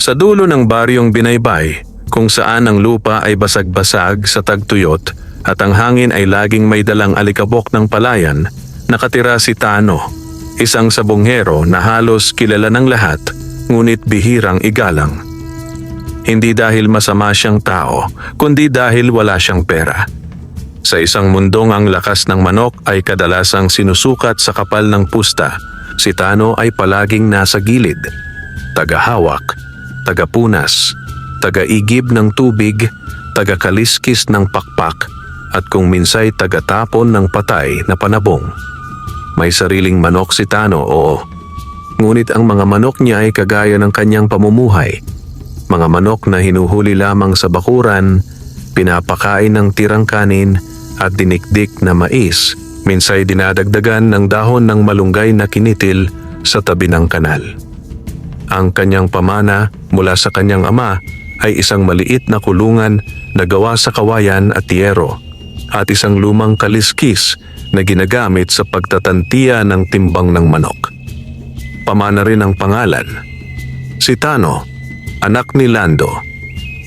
Sa dulo ng baryong Binaybay, kung saan ang lupa ay basag-basag sa tagtuyot at ang hangin ay laging may dalang alikabok ng palayan, nakatira si Tano, isang sabonghero na halos kilala ng lahat, ngunit bihirang igalang. Hindi dahil masama siyang tao, kundi dahil wala siyang pera. Sa isang mundong ang lakas ng manok ay kadalasang sinusukat sa kapal ng pusta, si Tano ay palaging nasa gilid, tagahawak, tagapunas, tagaigib ng tubig, tagakaliskis ng pakpak, at kung minsay tagatapon ng patay na panabong. May sariling manok si Tano, oo. Ngunit ang mga manok niya ay kagaya ng kanyang pamumuhay. Mga manok na hinuhuli lamang sa bakuran, pinapakain ng tirang kanin at dinikdik na mais, minsay dinadagdagan ng dahon ng malunggay na kinitil sa tabi ng kanal. Ang kanyang pamana mula sa kanyang ama ay isang maliit na kulungan na gawa sa kawayan at tiyero at isang lumang kaliskis na ginagamit sa pagtatantiya ng timbang ng manok. Pamana rin ang pangalan. Si Tano, anak ni Lando,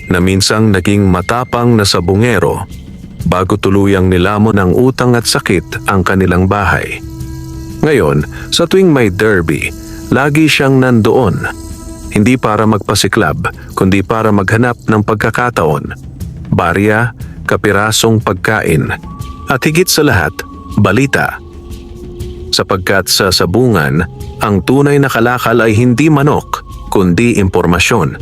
na minsang naging matapang na sabungero bago tuluyang nilamon ng utang at sakit ang kanilang bahay. Ngayon, sa tuwing may derby, lagi siyang nandoon. Hindi para magpasiklab, kundi para maghanap ng pagkakataon, barya, kapirasong pagkain, at higit sa lahat, balita. Sapagkat sa sabungan, ang tunay na kalakal ay hindi manok, kundi impormasyon.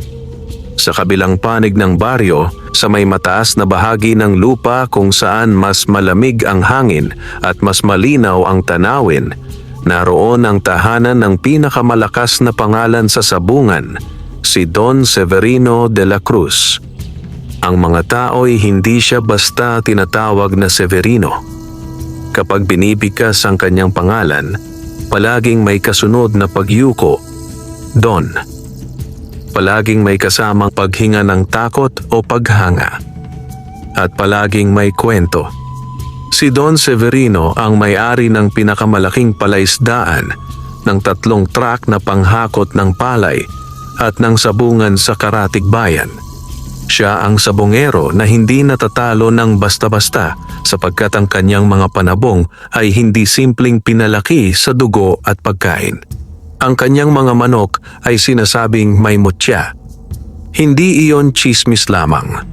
Sa kabilang panig ng baryo, sa may mataas na bahagi ng lupa kung saan mas malamig ang hangin at mas malinaw ang tanawin, naroon ang tahanan ng pinakamalakas na pangalan sa sabungan, si Don Severino de la Cruz. Ang mga tao'y hindi siya basta tinatawag na Severino. Kapag binibigkas ang kanyang pangalan, palaging may kasunod na pagyuko, Don. Palaging may kasamang paghinga ng takot o paghanga. At palaging may kwento. Si Don Severino ang may-ari ng pinakamalaking palaisdaan ng 3 truck na panghakot ng palay at ng sabungan sa Karatig Bayan. Siya ang sabongero na hindi natatalo ng basta-basta sapagkat ang kanyang mga panabong ay hindi simpleng pinalaki sa dugo at pagkain. Ang kanyang mga manok ay sinasabing may mutya. Hindi iyon tsismis lamang.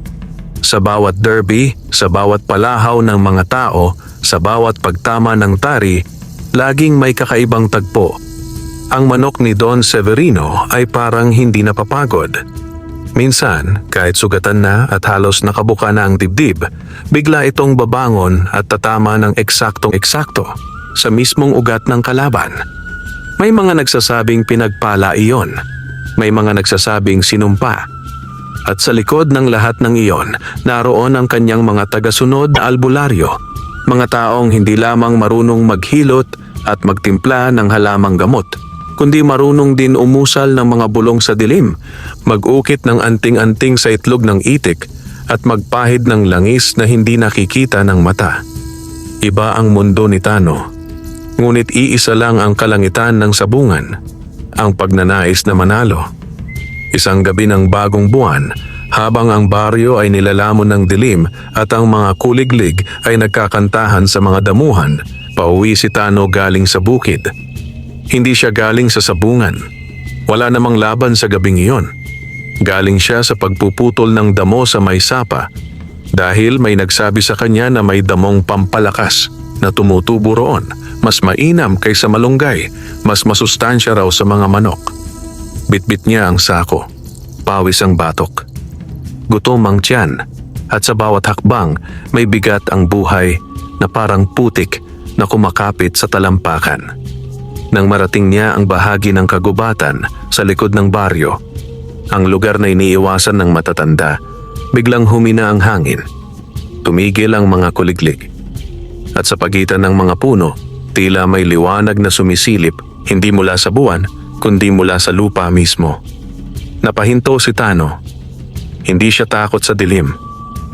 Sa bawat derby, sa bawat palahaw ng mga tao, sa bawat pagtama ng tari, laging may kakaibang tagpo. Ang manok ni Don Severino ay parang hindi napapagod. Minsan, kahit sugatan na at halos nakabuka na ang dibdib, bigla itong babangon at tatama ng eksaktong-eksakto sa mismong ugat ng kalaban. May mga nagsasabing pinagpala iyon. May mga nagsasabing sinumpa. At sa likod ng lahat ng iyon, naroon ang kanyang mga tagasunod na albularyo. Mga taong hindi lamang marunong maghilot at magtimpla ng halamang gamot, kundi marunong din umusal ng mga bulong sa dilim, mag-ukit ng anting-anting sa itlog ng itik, at magpahid ng langis na hindi nakikita ng mata. Iba ang mundo ni Tano. Ngunit iisa lang ang kalangitan ng sabungan, ang pagnanais na manalo. Isang gabi ng bagong buwan, habang ang baryo ay nilalamon ng dilim at ang mga kuliglig ay nagkakantahan sa mga damuhan, pauwi si Tano galing sa bukid. Hindi siya galing sa sabungan. Wala namang laban sa gabing iyon. Galing siya sa pagpuputol ng damo sa may sapa dahil may nagsabi sa kanya na may damong pampalakas na tumutubo roon, mas mainam kaysa malunggay, mas masustansya raw sa mga manok. Bitbit niya ang sako, pawis ang batok, gutom ang tiyan, at sa bawat hakbang may bigat ang buhay na parang putik na kumakapit sa talampakan. Nang marating niya ang bahagi ng kagubatan sa likod ng baryo, ang lugar na iniiwasan ng matatanda, biglang humina ang hangin. Tumigil ang mga kuliglig. At sa pagitan ng mga puno, tila may liwanag na sumisilip, hindi mula sa buwan, kundi mula sa lupa mismo. Napahinto si Tano. Hindi siya takot sa dilim.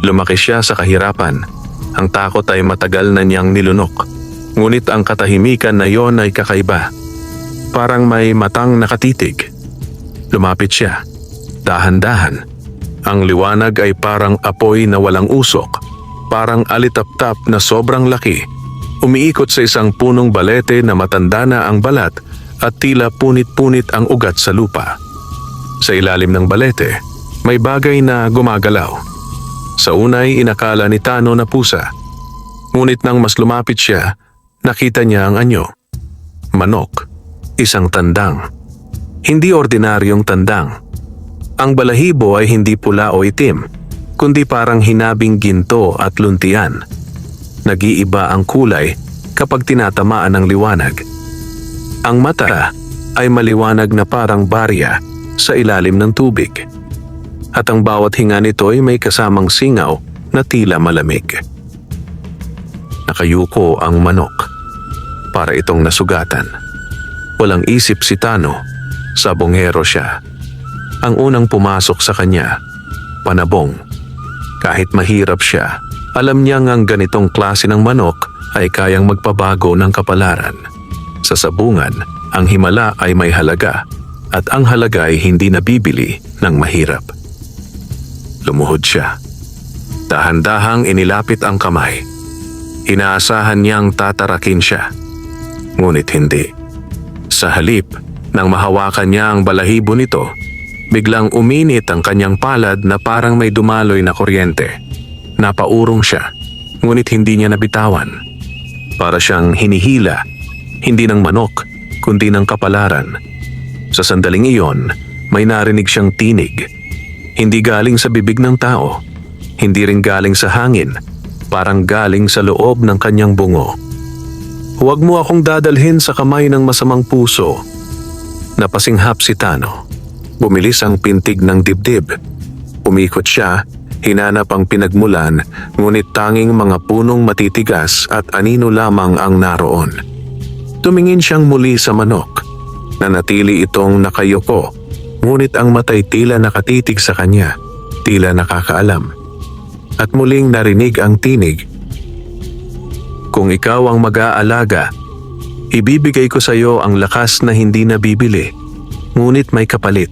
Lumaki siya sa kahirapan. Ang takot ay matagal na niyang nilunok. Ngunit ang katahimikan na yon ay kakaiba. Parang may matang nakatitig. Lumapit siya. dahan-dahan. Ang liwanag ay parang apoy na walang usok, parang alitaptap na sobrang laki. Umiikot sa isang punong balete na matanda na ang balat at tila punit-punit ang ugat sa lupa. Sa ilalim ng balete, may bagay na gumagalaw. Sa unay inakala ni Tano na pusa. Ngunit nang mas lumapit siya, nakita niya ang anyo. Manok, isang tandang. Hindi ordinaryong tandang. Ang balahibo ay hindi pula o itim, kundi parang hinabing ginto at luntian. Nag-iiba ang kulay kapag tinatamaan ng liwanag. Ang mata ay maliwanag na parang barya sa ilalim ng tubig. At ang bawat hinga nito ay may kasamang singaw na tila malamig. Nakayuko ang manok. Para itong nasugatan. Walang isip si Tano. Sabongero siya. Ang unang pumasok sa kanya, panabong. Kahit mahirap siya, alam niya ngang ganitong klase ng manok ay kayang magpabago ng kapalaran. Sa sabungan, ang himala ay may halaga at ang halaga ay hindi nabibili ng mahirap. Lumuhod siya. Dahan-dahang inilapit ang kamay. Inaasahan niyang tatarakin siya. Ngunit hindi. Sa halip, nang mahawakan niya ang balahibo nito, biglang uminit ang kanyang palad na parang may dumaloy na kuryente. Napaurong siya, ngunit hindi niya nabitawan. Para siyang hinihila, hindi ng manok, kundi ng kapalaran. Sa sandaling iyon, may narinig siyang tinig. Hindi galing sa bibig ng tao, hindi rin galing sa hangin, parang galing sa loob ng kanyang bungo. Huwag mo akong dadalhin sa kamay ng masamang puso. Napasinghap si Tano. Bumilis ang pintig ng dibdib. Umikot siya, hinanap ang pinagmulan, ngunit tanging mga punong matitigas at anino lamang ang naroon. Tumingin siyang muli sa manok. Nanatili itong nakayuko, ngunit ang matay tila nakatitig sa kanya, tila nakakaalam. At muling narinig ang tinig. Kung ikaw ang mag-aalaga, ibibigay ko sa iyo ang lakas na hindi nabibili, ngunit may kapalit.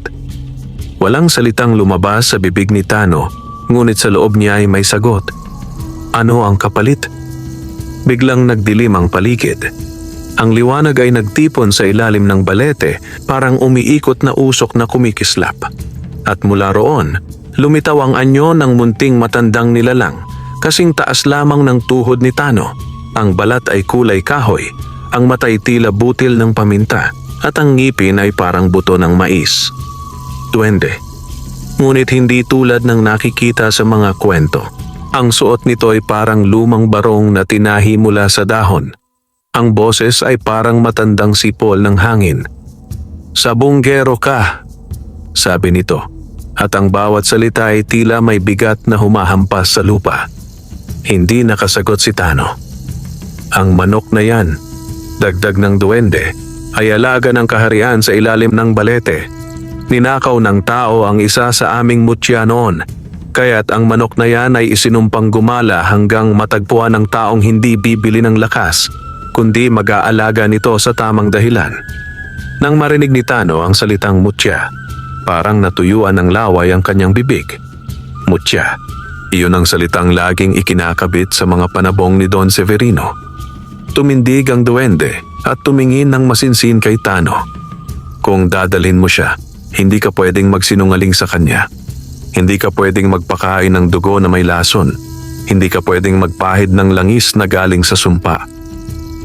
Walang salitang lumabas sa bibig ni Tano, ngunit sa loob niya ay may sagot. Ano ang kapalit? Biglang nagdilim ang paligid. Ang liwanag ay nagtipon sa ilalim ng balete, parang umiikot na usok na kumikislap. At mula roon, lumitaw ang anyo ng munting matandang nilalang, kasing taas lamang ng tuhod ni Tano. Ang balat ay kulay kahoy, ang matay tila butil ng paminta, at ang ngipin ay parang buto ng mais. Duwende. Ngunit hindi tulad ng nakikita sa mga kwento. Ang suot nito ay parang lumang barong na tinahi mula sa dahon. Ang boses ay parang matandang sipol ng hangin. Sabonggero ka, sabi nito, at ang bawat salita ay tila may bigat na humahampas sa lupa. Hindi nakasagot si Tano. Ang manok na yan, dagdag ng duwende, ay alaga ng kaharian sa ilalim ng balete. Ninakaw ng tao ang isa sa aming mutya noon, kaya't ang manok na yan ay isinumpang gumala hanggang matagpuan ng taong hindi bibili ng lakas, kundi mag-aalaga nito sa tamang dahilan. Nang marinig ni Tano ang salitang mutya, parang natuyuan ng laway ang kanyang bibig. Mutya, iyon ang salitang laging ikinakabit sa mga panabong ni Don Severino. Tumindig ang duwende at tumingin ng masinsin kay Tano. Kung dadalhin mo siya, hindi ka pwedeng magsinungaling sa kanya. Hindi ka pwedeng magpakain ng dugo na may lason. Hindi ka pwedeng magpahid ng langis na galing sa sumpa.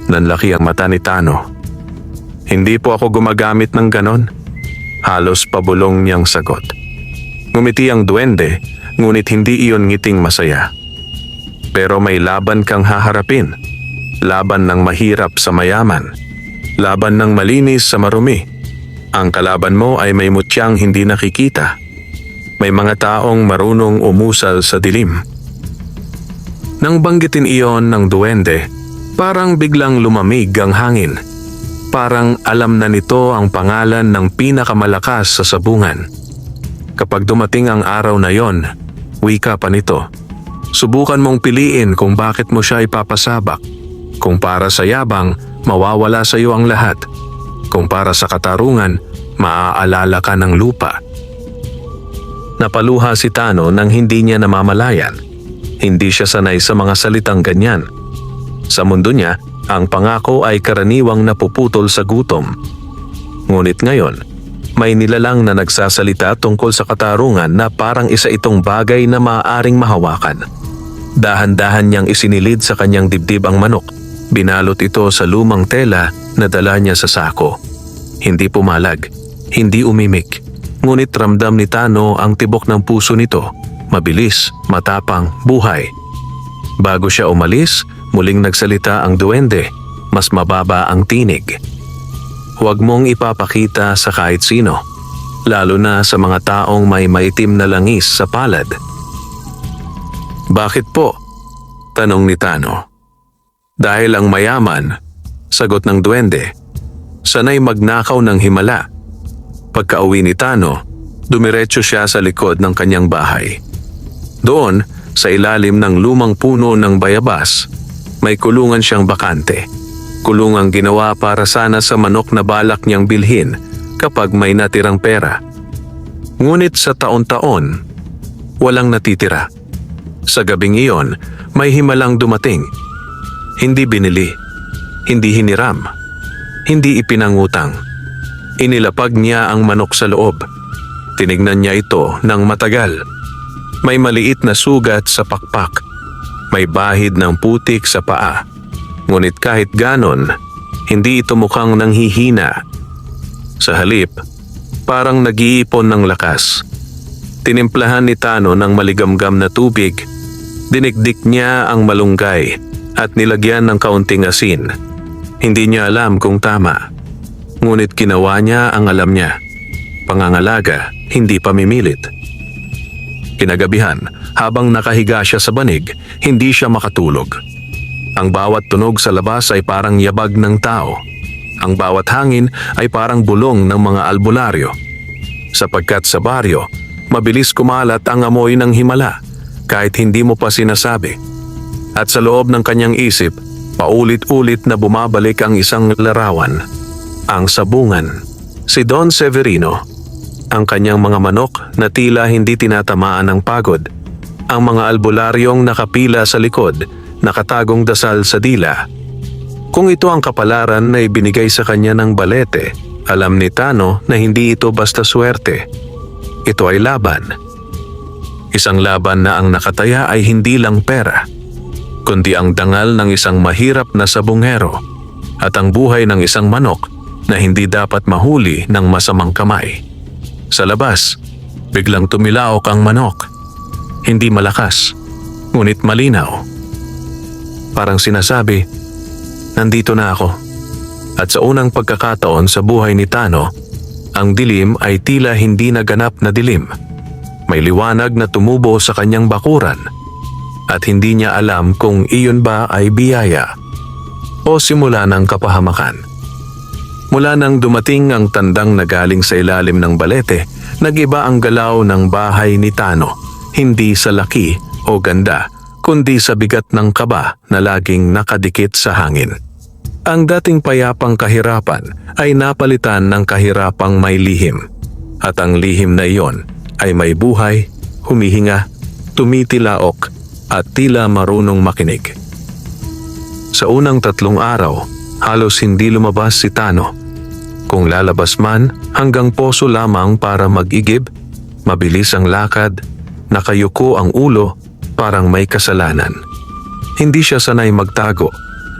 Nanlaki ang mata ni Tano. Hindi po ako gumagamit ng ganon. Halos pabulong niyang sagot. Ngumiti ang duwende, ngunit hindi iyon ngiting masaya. Pero may laban kang haharapin. Laban ng mahirap sa mayaman. Laban ng malinis sa marumi. Ang kalaban mo ay may mutyang hindi nakikita. May mga taong marunong umusal sa dilim. Nang banggitin iyon ng duwende, parang biglang lumamig ang hangin. Parang alam na nito ang pangalan ng pinakamalakas sa sabungan. Kapag dumating ang araw na yon, wika pa nito. Subukan mong piliin kung bakit mo siya ipapasabak. Kung para sa yabang, mawawala sa iyo ang lahat. Kung para sa katarungan, maaalala ka ng lupa. Napaluha si Tano nang hindi niya namamalayan. Hindi siya sanay sa mga salitang ganyan. Sa mundo niya, ang pangako ay karaniwang napuputol sa gutom. Ngunit ngayon, may nilalang na nagsasalita tungkol sa katarungan na parang isa itong bagay na maaaring mahawakan. Dahan-dahan niyang isinilid sa kanyang dibdib ang manok. Binalot ito sa lumang tela na dala niya sa sako. Hindi pumalag, hindi umimik. Ngunit ramdam ni Tano ang tibok ng puso nito. Mabilis, matapang, buhay. Bago siya umalis, muling nagsalita ang duwende. Mas mababa ang tinig. Huwag mong ipapakita sa kahit sino, lalo na sa mga taong may maitim na langis sa palad. Bakit po? Tanong ni Tano. Dahil ang mayaman, sagot ng duwende, sanay magnakaw ng himala. Pagka-uwi ni Tano, dumiretso siya sa likod ng kanyang bahay. Doon, sa ilalim ng lumang puno ng bayabas, may kulungan siyang bakante. Kulungang ginawa para sana sa manok na balak niyang bilhin kapag may natirang pera. Ngunit sa taon-taon, walang natitira. Sa gabing iyon, may himalang dumating. Hindi binili, hindi hiniram, hindi ipinangutang. Inilapag niya ang manok sa loob. Tinignan niya ito ng matagal. May maliit na sugat sa pakpak. May bahid ng putik sa paa. Ngunit kahit ganon, hindi ito mukhang nanghihina. Sa halip, parang nag-iipon ng lakas. Tinimplahan ni Tano ng maligamgam na tubig. Dinikdik niya ang malunggay at nilagyan ng kaunting asin. Hindi niya alam kung tama. Ngunit ginawa niya ang alam niya. Pangangalaga, hindi pamimilit. Kinagabihan, habang nakahiga siya sa banig, hindi siya makatulog. Ang bawat tunog sa labas ay parang yabag ng tao. Ang bawat hangin ay parang bulong ng mga albularyo. Sapagkat sa baryo, mabilis kumalat ang amoy ng himala kahit hindi mo pa sinasabi. At sa loob ng kanyang isip, paulit-ulit na bumabalik ang isang larawan. Ang sabungan. Si Don Severino. Ang kanyang mga manok na tila hindi tinatamaan ng pagod. Ang mga albularyong nakapila sa likod, nakatagong dasal sa dila. Kung ito ang kapalaran na ibinigay sa kanya ng balete, alam ni Tano na hindi ito basta swerte. Ito ay laban. Isang laban na ang nakataya ay hindi lang pera, kundi ang dangal ng isang mahirap na sabungero at ang buhay ng isang manok na hindi dapat mahuli ng masamang kamay. Sa labas, biglang tumilaok ang manok. Hindi malakas, ngunit malinaw. Parang sinasabi, nandito na ako. At sa unang pagkakataon sa buhay ni Tano, ang dilim ay tila hindi naganap na dilim. May liwanag na tumubo sa kanyang bakuran at hindi niya alam kung iyon ba ay biyaya o simula ng kapahamakan. Mula nang dumating ang tandang na galing sa ilalim ng balete, nag-iba ang galaw ng bahay ni Tano, hindi sa laki o ganda, kundi sa bigat ng kaba na laging nakadikit sa hangin. Ang dating payapang kahirapan ay napalitan ng kahirapang may lihim. At ang lihim na iyon ay may buhay, humihinga, tumitilaok at tila marunong makinig. Sa unang 3 araw, halos hindi lumabas si Tano. Kung lalabas man, hanggang poso lamang para mag-igib, mabilis ang lakad, nakayuko ang ulo, parang may kasalanan. Hindi siya sanay magtago,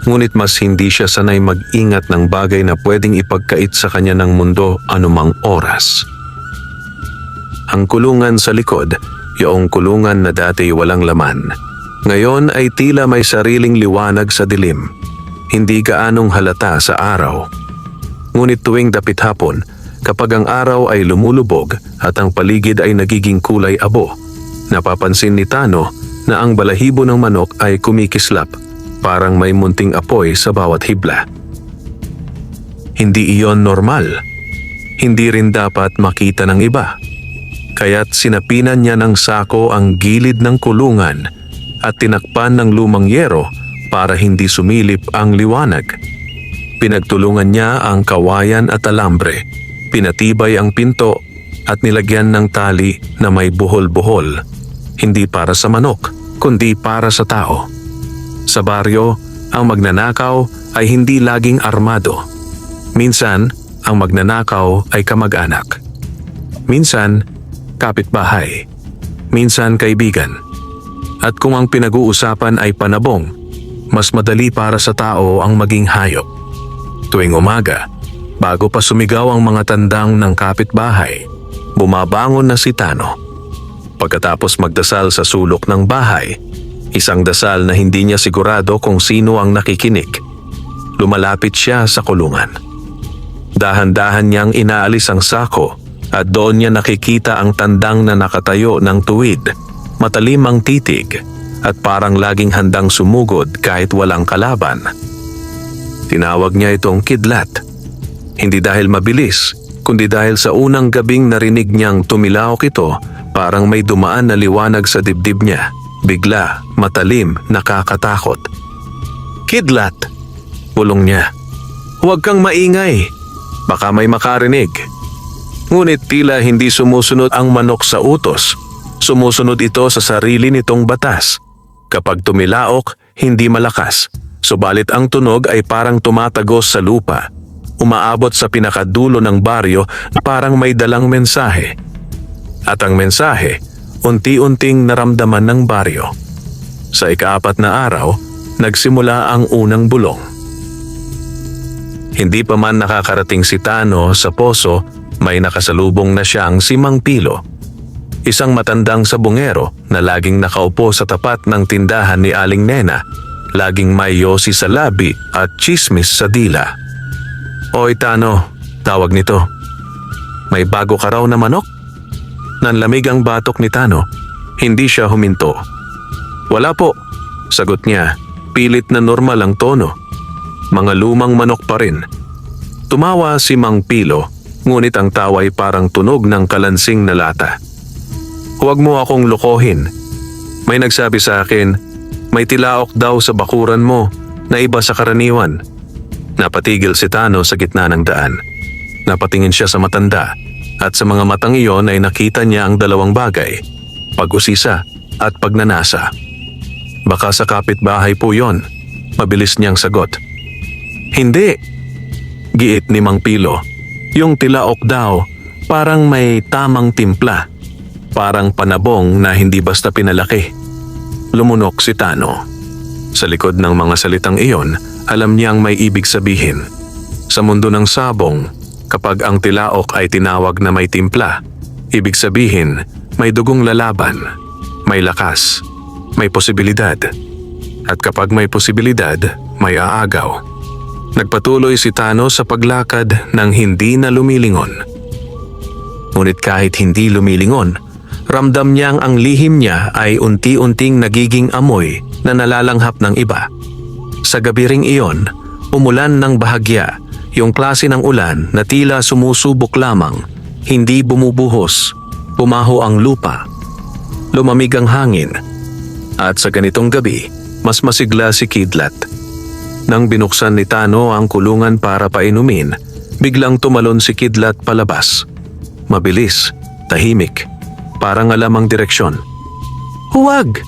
ngunit mas hindi siya sanay mag-ingat ng bagay na pwedeng ipagkait sa kanya ng mundo anumang oras. Ang kulungan sa likod, yung kulungan na dati walang laman, ngayon ay tila may sariling liwanag sa dilim. Hindi gaanong halata sa araw. Ngunit tuwing dapit hapon, kapag ang araw ay lumulubog at ang paligid ay nagiging kulay abo, napapansin ni Tano na ang balahibo ng manok ay kumikislap, parang may munting apoy sa bawat hibla. Hindi iyon normal. Hindi rin dapat makita ng iba. Kaya't sinapinan niya ng sako ang gilid ng kulungan at tinakpan ng lumang yero para hindi sumilip ang liwanag. Pinagtulungan niya ang kawayan at alambre, pinatibay ang pinto at nilagyan ng tali na may buhol-buhol, hindi para sa manok, kundi para sa tao. Sa baryo, ang magnanakaw ay hindi laging armado. Minsan, ang magnanakaw ay kamag-anak. Minsan, kapitbahay. Minsan, kaibigan. At kung ang pinag-uusapan ay panabong, mas madali para sa tao ang maging hayop. Tuwing umaga, bago pa sumigaw ang mga tandang ng kapitbahay, bumabangon na si Tano. Pagkatapos magdasal sa sulok ng bahay, isang dasal na hindi niya sigurado kung sino ang nakikinig, lumalapit siya sa kulungan. Dahan-dahan niyang inaalis ang sako at doon niya nakikita ang tandang na nakatayo ng tuwid, matalim ang titig at parang laging handang sumugod kahit walang kalaban. Tinawag niya itong kidlat. Hindi dahil mabilis, kundi dahil sa unang gabing narinig niyang tumilaok ito, parang may dumaan na liwanag sa dibdib niya. Bigla, matalim, nakakatakot. "Kidlat!" bulong niya. "Huwag kang maingay. Baka may makarinig." Ngunit tila hindi sumusunod ang manok sa utos. Sumusunod ito sa sarili nitong batas. Kapag tumilaok, hindi malakas. Subalit ang tunog ay parang tumatagos sa lupa. Umaabot sa pinakadulo ng baryo na parang may dalang mensahe. At ang mensahe, unti-unting naramdaman ng baryo. Sa ika-4 na araw, nagsimula ang unang bulong. Hindi pa man nakakarating si Tano sa poso, may nakasalubong na siyang si Mang Pilo. Isang matandang sabungero na laging nakaupo sa tapat ng tindahan ni Aling Nena, laging may yosi sa labi at chismis sa dila. "Oy Tano," tawag nito. "May bago ka raw na manok?" Nanlamig ang batok ni Tano. Hindi siya huminto. "Wala po," sagot niya. Pilit na normal ang tono. "Mga lumang manok pa rin." Tumawa si Mang Pilo, ngunit ang tawa ay parang tunog ng kalansing na lata. "Huwag mo akong lokohin. May nagsabi sa akin, may tilaok daw sa bakuran mo na iba sa karaniwan." Napatigil si Tano sa gitna ng daan. Napatingin siya sa matanda. At sa mga matang iyon ay nakita niya ang dalawang bagay, pag-usisa at pagnanasa. "Baka sa kapitbahay po yon," mabilis niyang sagot. "Hindi," giit ni Mang Pilo. "Yung tilaok daw, parang may tamang timpla. Parang panabong na hindi basta pinalaki." Lumunok si Tano. Sa likod ng mga salitang iyon, alam niyang may ibig sabihin. Sa mundo ng sabong, kapag ang tilaok ay tinawag na may timpla, ibig sabihin may dugong lalaban, may lakas, may posibilidad. At kapag may posibilidad, may aagaw. Nagpatuloy si Tano sa paglakad nang hindi na lumilingon. Ngunit kahit hindi lumilingon, ramdam niyang ang lihim niya ay unti-unting nagiging amoy na nalalanghap ng iba. Sa gabi ring iyon, umulan ng bahagya. Yung klase ng ulan na tila sumusubok lamang, hindi bumubuhos, bumaho ang lupa. Lumamig ang hangin. At sa ganitong gabi, mas masigla si Kidlat. Nang binuksan ni Tano ang kulungan para painumin, biglang tumalon si Kidlat palabas. Mabilis, tahimik, parang alam ang direksyon. "Huwag!"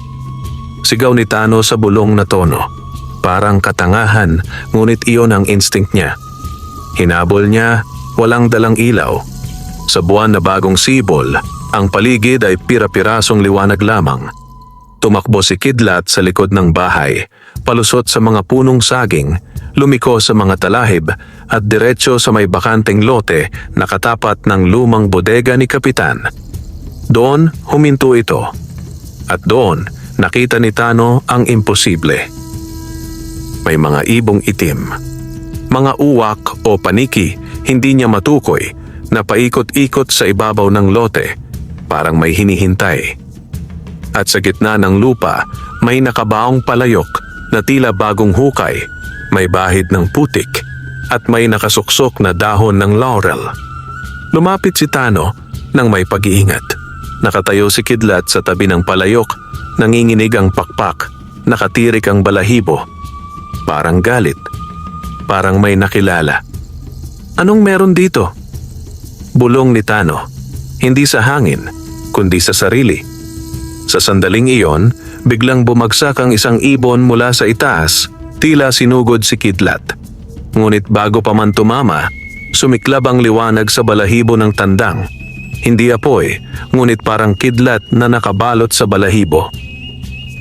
sigaw ni Tano sa bulong na tono. Parang katangahan, ngunit iyon ang instinct niya. Hinabol niya, walang dalang ilaw. Sa buwan na bagong sibol, ang paligid ay pira-pirasong liwanag lamang. Tumakbo si Kidlat sa likod ng bahay, palusot sa mga punong saging, lumiko sa mga talahib at diretso sa may bakanteng lote na katapat ng lumang bodega ni Kapitan. Doon huminto ito. At doon nakita ni Tano ang imposible. May mga ibong itim. Mga uwak o paniki, hindi niya matukoy, na paikot-ikot sa ibabaw ng lote, parang may hinihintay. At sa gitna ng lupa, may nakabaong palayok na tila bagong hukay, may bahid ng putik, at may nakasuksok na dahon ng laurel. Lumapit si Tano nang may pag-iingat. Nakatayo si Kidlat sa tabi ng palayok, nanginginig ang pakpak, nakatirik ang balahibo. Parang galit. Parang may nakilala. "Anong meron dito?" bulong ni Tano. Hindi sa hangin, kundi sa sarili. Sa sandaling iyon, biglang bumagsak ang isang ibon mula sa itaas, tila sinugod si Kidlat. Ngunit bago pa man tumama, sumiklab ang liwanag sa balahibo ng tandang. Hindi apoy, ngunit parang kidlat na nakabalot sa balahibo.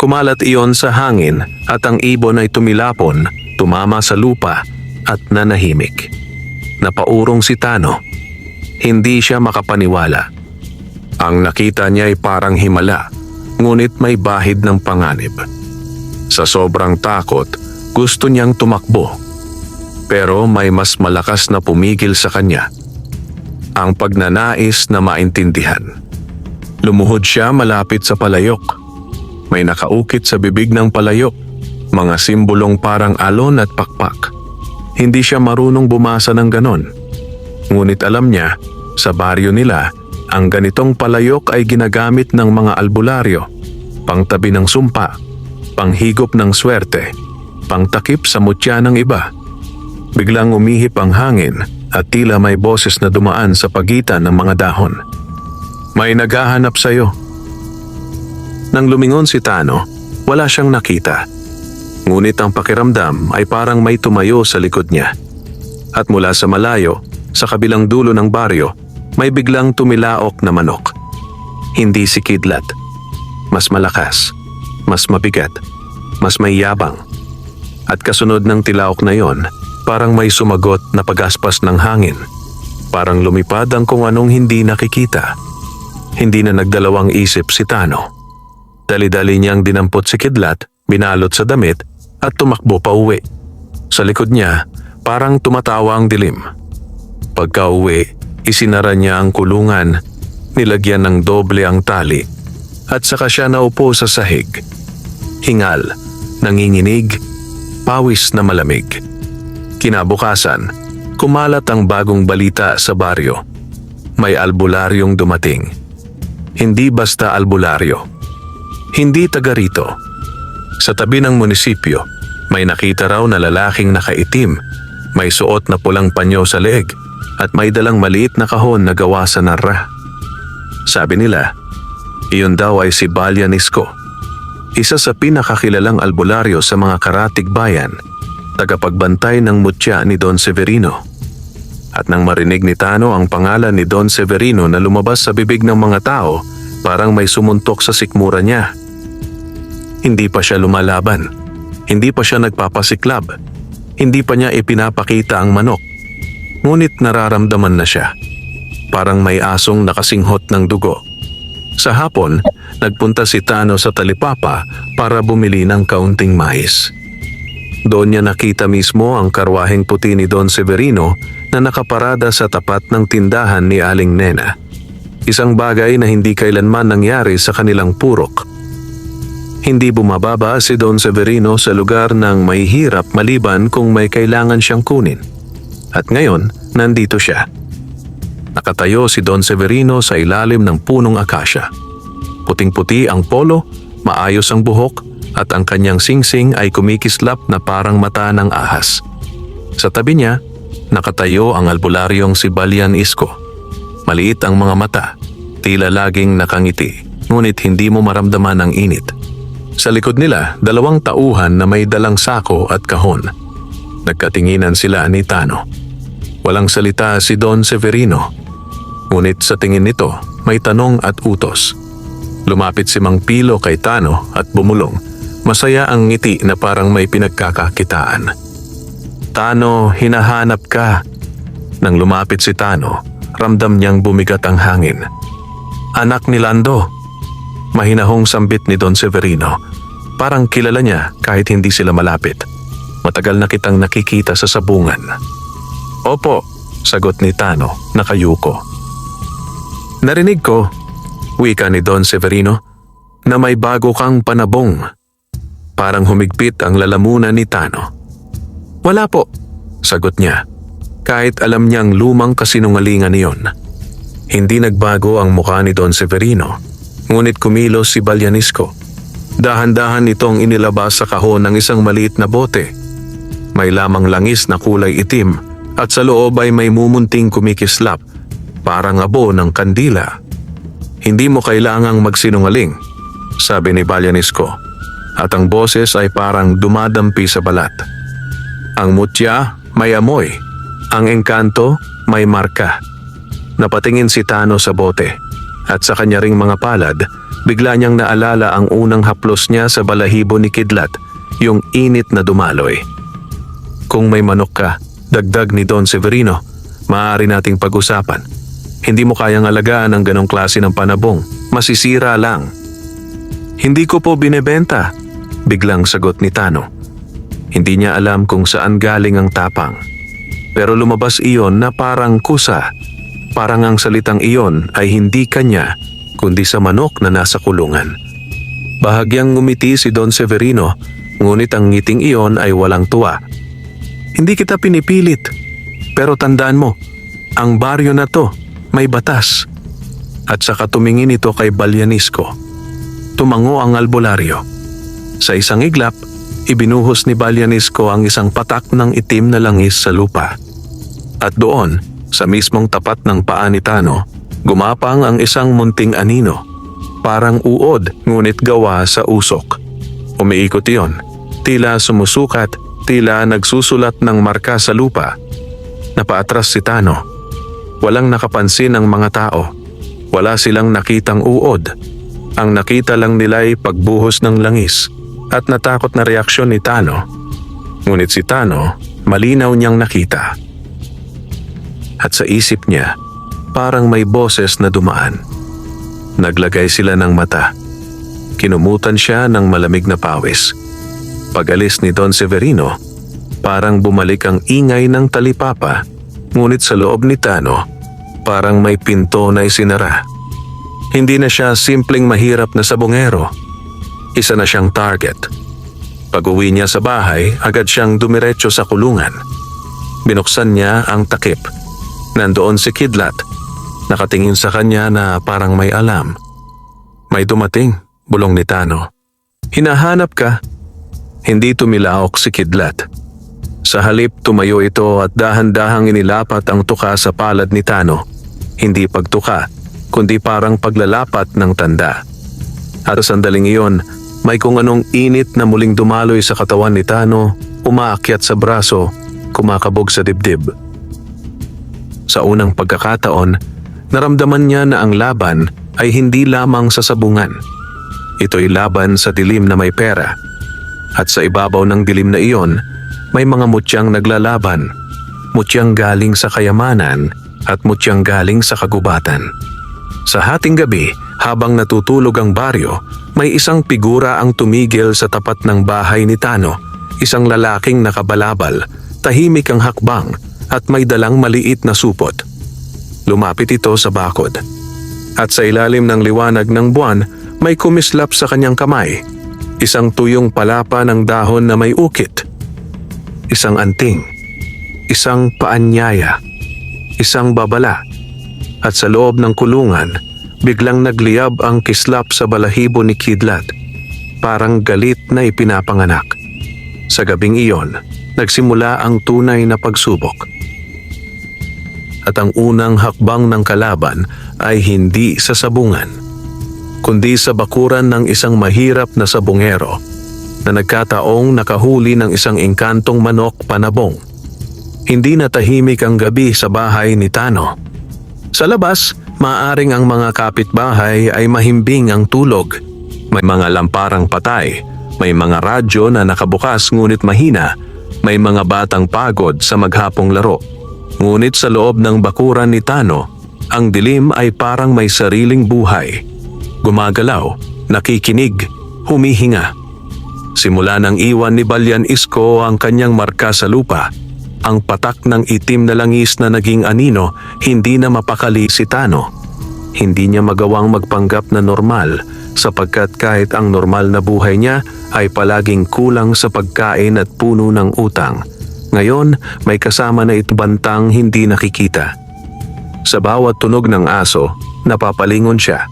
Kumalat iyon sa hangin at ang ibon ay tumilapon, tumama sa lupa at nanahimik. Napaurong si Tano. Hindi siya makapaniwala. Ang nakita niya ay parang himala, ngunit may bahid ng panganib. Sa sobrang takot, gusto niyang tumakbo. Pero may mas malakas na pumigil sa kanya. Ang pagnanais na maintindihan. Lumuhod siya malapit sa palayok. May nakaukit sa bibig ng palayok, mga simbolong parang alon at pakpak. Hindi siya marunong bumasa ng ganon. Ngunit alam niya, sa baryo nila, ang ganitong palayok ay ginagamit ng mga albularyo, pangtabi ng sumpa, panghigop ng swerte, pangtakip sa mutya ng iba. Biglang umihip ang hangin at tila may boses na dumaan sa pagitan ng mga dahon. May naghahanap sa'yo. Nang lumingon si Tano, wala siyang nakita. Ngunit ang pakiramdam ay parang may tumayo sa likod niya. At mula sa malayo, sa kabilang dulo ng baryo, may biglang tumilaok na manok. Hindi si Kidlat. Mas malakas, mas mabigat, mas may yabang. At kasunod ng tilaok na yon, parang may sumagot na pagaspas ng hangin. Parang lumipad ang kung anong hindi nakikita. Hindi na nagdalawang isip si Tano. Dali-dali niyang dinampot si Kidlat, binalot sa damit at tumakbo pa uwi. Sa likod niya, parang tumatawa ang dilim. Pagka-uwi, isinara niya ang kulungan, nilagyan ng doble ang tali, at saka siya naupo sa sahig. Hingal, nanginginig, pawis na malamig. Kinabukasan, kumalat ang bagong balita sa baryo. May albularyong dumating. Hindi basta albularyo. Hindi taga rito. Sa tabi ng munisipyo, may nakita raw na lalaking nakaitim, may suot na pulang panyo sa leeg, at may dalang maliit na kahon na gawa sa narra. Sabi nila, iyon daw ay si Balyan Isko, isa sa pinakakilalang albularyo sa mga karatig bayan, tagapagbantay ng mutya ni Don Severino. At nang marinig ni Tano ang pangalan ni Don Severino na lumabas sa bibig ng mga tao, parang may sumuntok sa sikmura niya. Hindi pa siya lumalaban, hindi pa siya nagpapasiklab, hindi pa niya ipinapakita ang manok. Ngunit nararamdaman na siya. Parang may asong nakasinghot ng dugo. Sa hapon, nagpunta si Tano sa talipapa para bumili ng kaunting mais. Doon niya nakita mismo ang karwaheng puti ni Don Severino na nakaparada sa tapat ng tindahan ni Aling Nena. Isang bagay na hindi kailanman nangyari sa kanilang purok. Hindi bumababa si Don Severino sa lugar ng may hirap maliban kung may kailangan siyang kunin. At ngayon, nandito siya. Nakatayo si Don Severino sa ilalim ng punong akasya. Puting-puti ang polo, maayos ang buhok, at ang kanyang singsing ay kumikislap na parang mata ng ahas. Sa tabi niya, nakatayo ang albularyong si Balyan Isko. Maliit ang mga mata, tila laging nakangiti, ngunit hindi mo maramdaman ang init. Sa likod nila, dalawang tauhan na may dalang sako at kahon. Nagkatinginan sila ni Tano. Walang salita si Don Severino. Ngunit sa tingin nito, may tanong at utos. Lumapit si Mang Pilo kay Tano at bumulong. Masaya ang ngiti na parang may pinagkakakitaan. Tano, hinahanap ka. Nang lumapit si Tano, ramdam niyang bumigat ang hangin. Anak ni Lando. Mahinahong sambit ni Don Severino. Parang kilala niya kahit hindi sila malapit. Matagal na kitang nakikita sa sabungan. Opo, sagot ni Tano, nakayuko. Narinig ko, wika ni Don Severino, na may bago kang panabong. Parang humigpit ang lalamunan ni Tano. Wala po, sagot niya, kahit alam niyang lumang kasinungalingan niyon. Hindi nagbago ang mukha ni Don Severino, ngunit kumilos si Balyan Isko. Dahan-dahan itong inilabas sa kahon ng isang maliit na bote. May lamang langis na kulay itim at sa loob ay may mumunting kumikislap, parang abo ng kandila. Hindi mo kailangang magsinungaling, sabi ni Balyanisco, at ang boses ay parang dumadampi sa balat. Ang mutya may amoy, ang engkanto may marka. Napatingin si Tano sa bote at sa kanya ring mga palad, bigla niyang naalala ang unang haplos niya sa balahibo ni Kidlat, yung init na dumaloy. Kung may manok ka, dagdag ni Don Severino, maaari nating pag-usapan. Hindi mo kayang alagaan ang ganong klase ng panabong, masisira lang. Hindi ko po binebenta, biglang sagot ni Tano. Hindi niya alam kung saan galing ang tapang. Pero lumabas iyon na parang kusa. Parang ang salitang iyon ay hindi kanya, kundi sa manok na nasa kulungan. Bahagyang ngumiti si Don Severino, ngunit ang ngiting iyon ay walang tuwa. Hindi kita pinipilit, pero tandaan mo, ang baryo na to may batas. At saka tumingin ito kay Balyanisco. Tumango ang albularyo. Sa isang iglap, ibinuhos ni Balyanisco ang isang patak ng itim na langis sa lupa. At doon, sa mismong tapat ng paa ni Tano, gumapang ang isang munting anino. Parang uod, ngunit gawa sa usok. Umiikot iyon, tila sumusukat, tila nagsusulat ng marka sa lupa. Napaatras si Tano. Walang nakapansin ang mga tao. Wala silang nakitang uod. Ang nakita lang nila ay pagbuhos ng langis at natakot na reaksyon ni Tano. Ngunit si Tano, malinaw niyang nakita. At sa isip niya, parang may boses na dumaan. Naglagay sila ng mata. Kinumutan siya ng malamig na pawis. Pag-alis ni Don Severino, parang bumalik ang ingay ng talipapa, ngunit sa loob ni Tano, parang may pinto na isinara. Hindi na siya simpleng mahirap na sabongero. Isa na siyang target. Pag-uwi niya sa bahay, agad siyang dumiretso sa kulungan. Binuksan niya ang takip. Nandoon si Kidlat. Nakatingin sa kanya na parang may alam. May dumating, bulong ni Tano. Hinahanap ka? Hindi tumilaok si Kidlat. Sa halip tumayo ito at dahan-dahang inilapat ang tuka sa palad ni Tano. Hindi pagtuka, kundi parang paglalapat ng tanda. At sa sandaling iyon, may kung anong init na muling dumaloy sa katawan ni Tano, umaakyat sa braso, kumakabog sa dibdib. Sa unang pagkakataon, naramdaman niya na ang laban ay hindi lamang sa sabungan. Ito'y laban sa dilim na may pera. At sa ibabaw ng dilim na iyon, may mga mutyang naglalaban, mutyang galing sa kayamanan at mutyang galing sa kagubatan. Sa hating gabi, habang natutulog ang baryo, may isang figura ang tumigil sa tapat ng bahay ni Tano, isang lalaking nakabalabal, tahimik ang hakbang at may dalang maliit na supot. Lumapit ito sa bakod. At sa ilalim ng liwanag ng buwan, may kumislap sa kanyang kamay, isang tuyong palapa ng dahon na may ukit. Isang anting, isang paanyaya, isang babala, at sa loob ng kulungan, biglang nagliyab ang kislap sa balahibo ni Kidlat, parang galit na ipinapanganak. Sa gabing iyon, nagsimula ang tunay na pagsubok. At ang unang hakbang ng kalaban ay hindi sa sabungan, kundi sa bakuran ng isang mahirap na sabungero na nagkataong nakahuli ng isang engkantong manok panabong. Hindi na tahimik ang gabi sa bahay ni Tano. Sa labas, maaring ang mga kapitbahay ay mahimbing ang tulog. May mga lamparang patay, may mga radyo na nakabukas ngunit mahina, may mga batang pagod sa maghapong laro. Ngunit sa loob ng bakuran ni Tano, ang dilim ay parang may sariling buhay. Gumagalaw, nakikinig, humihinga. Simula nang iwan ni Balyanisco ang kanyang marka sa lupa, ang patak ng itim na langis na naging anino, hindi na mapakali si Tano. Hindi niya magawang magpanggap na normal sapagkat kahit ang normal na buhay niya ay palaging kulang sa pagkain at puno ng utang. Ngayon, may kasama na itong bantang hindi nakikita. Sa bawat tunog ng aso, napapalingon siya.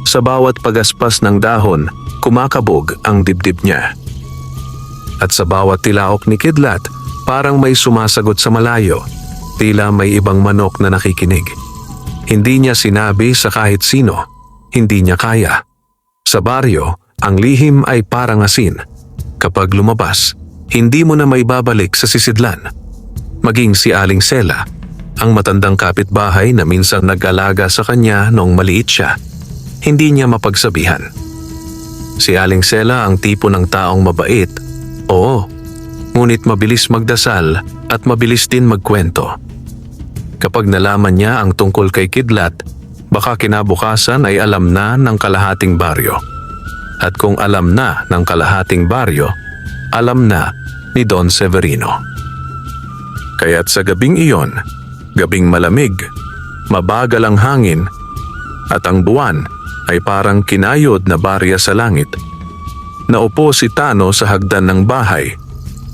Sa bawat pagaspas ng dahon, kumakabog ang dibdib niya. At sa bawat tilaok ni Kidlat, parang may sumasagot sa malayo, tila may ibang manok na nakikinig. Hindi niya sinabi sa kahit sino, hindi niya kaya. Sa baryo, ang lihim ay parang asin. Kapag lumabas, hindi mo na maibabalik sa sisidlan. Maging si Aling Sela, ang matandang kapitbahay na minsan nag-alaga sa kanya noong maliit siya, hindi niya mapagsabihan. Si Aling Sela ang tipo ng taong mabait, oo, ngunit mabilis magdasal at mabilis din magkwento. Kapag nalaman niya ang tungkol kay Kidlat, baka kinabukasan ay alam na ng kalahating baryo. At kung alam na ng kalahating baryo, alam na ni Don Severino. Kaya't sa gabing iyon, gabing malamig, mabagal ang hangin, at ang buwan ay parang kinayod na barya sa langit. Naupo si Tano sa hagdan ng bahay,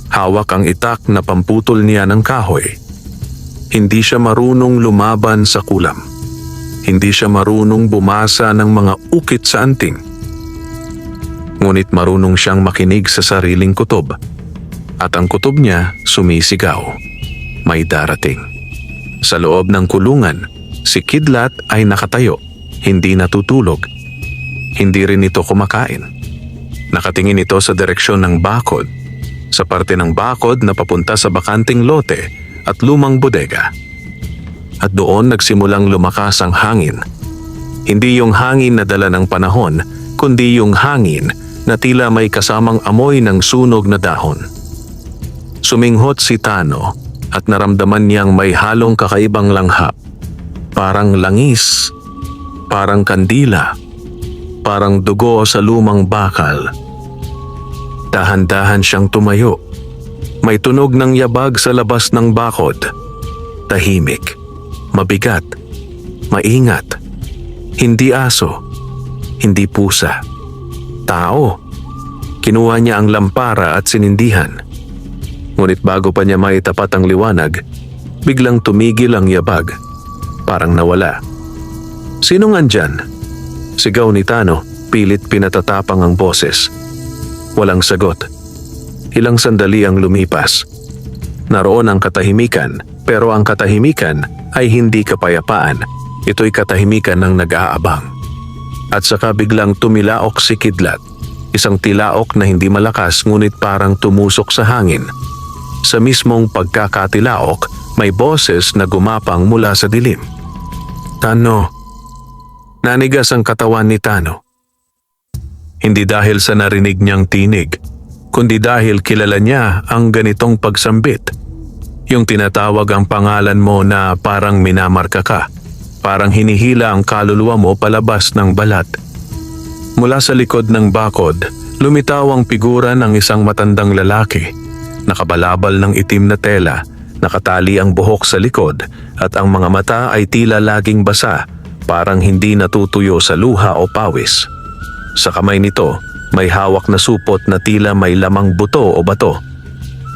hawak ang itak na pamputol niya ng kahoy. Hindi siya marunong lumaban sa kulam. Hindi siya marunong bumasa ng mga ukit sa anting. Ngunit marunong siyang makinig sa sariling kutob. At ang kutob niya sumisigaw. May darating. Sa loob ng kulungan, si Kidlat ay nakatayo, hindi natutulog. Hindi rin ito kumakain. Nakatingin ito sa direksyon ng bakod, sa parte ng bakod na papunta sa bakanting lote at lumang bodega. At doon nagsimulang lumakas ang hangin. Hindi yung hangin na dala ng panahon, kundi yung hangin na tila may kasamang amoy ng sunog na dahon. Suminghot si Tano at naramdaman niyang may halong kakaibang langhap. Parang langis, parang kandila, parang dugo sa lumang bakal. Dahan-dahan siyang tumayo. May tunog ng yabag sa labas ng bakod. Tahimik, mabigat, maingat. Hindi aso, hindi pusa. Tao. Kinuha niya ang lampara at sinindihan. Ngunit bago pa niya maitapat ang liwanag, biglang tumigil ang yabag. Parang nawala. Sino nga dyan? Sigaw ni Tano, pilit pinatatapang ang boses. Walang sagot. Ilang sandali ang lumipas. Naroon ang katahimikan, pero ang katahimikan ay hindi kapayapaan. Ito'y katahimikan ng nag-aabang. At saka biglang tumilaok si Kidlat. Isang tilaok na hindi malakas ngunit parang tumusok sa hangin. Sa mismong pagkakatilaok, may boses na gumapang mula sa dilim. Tano. Nanigas ang katawan ni Tano. Hindi dahil sa narinig niyang tinig, kundi dahil kilala niya ang ganitong pagsambit. Yung tinatawag ang pangalan mo na parang minamarka ka. Parang hinihila ang kaluluwa mo palabas ng balat. Mula sa likod ng bakod, lumitaw ang figura ng isang matandang lalaki. Nakabalabal ng itim na tela, nakatali ang buhok sa likod at ang mga mata ay tila laging basa, parang hindi natutuyo sa luha o pawis. Sa kamay nito, may hawak na supot na tila may lamang buto o bato.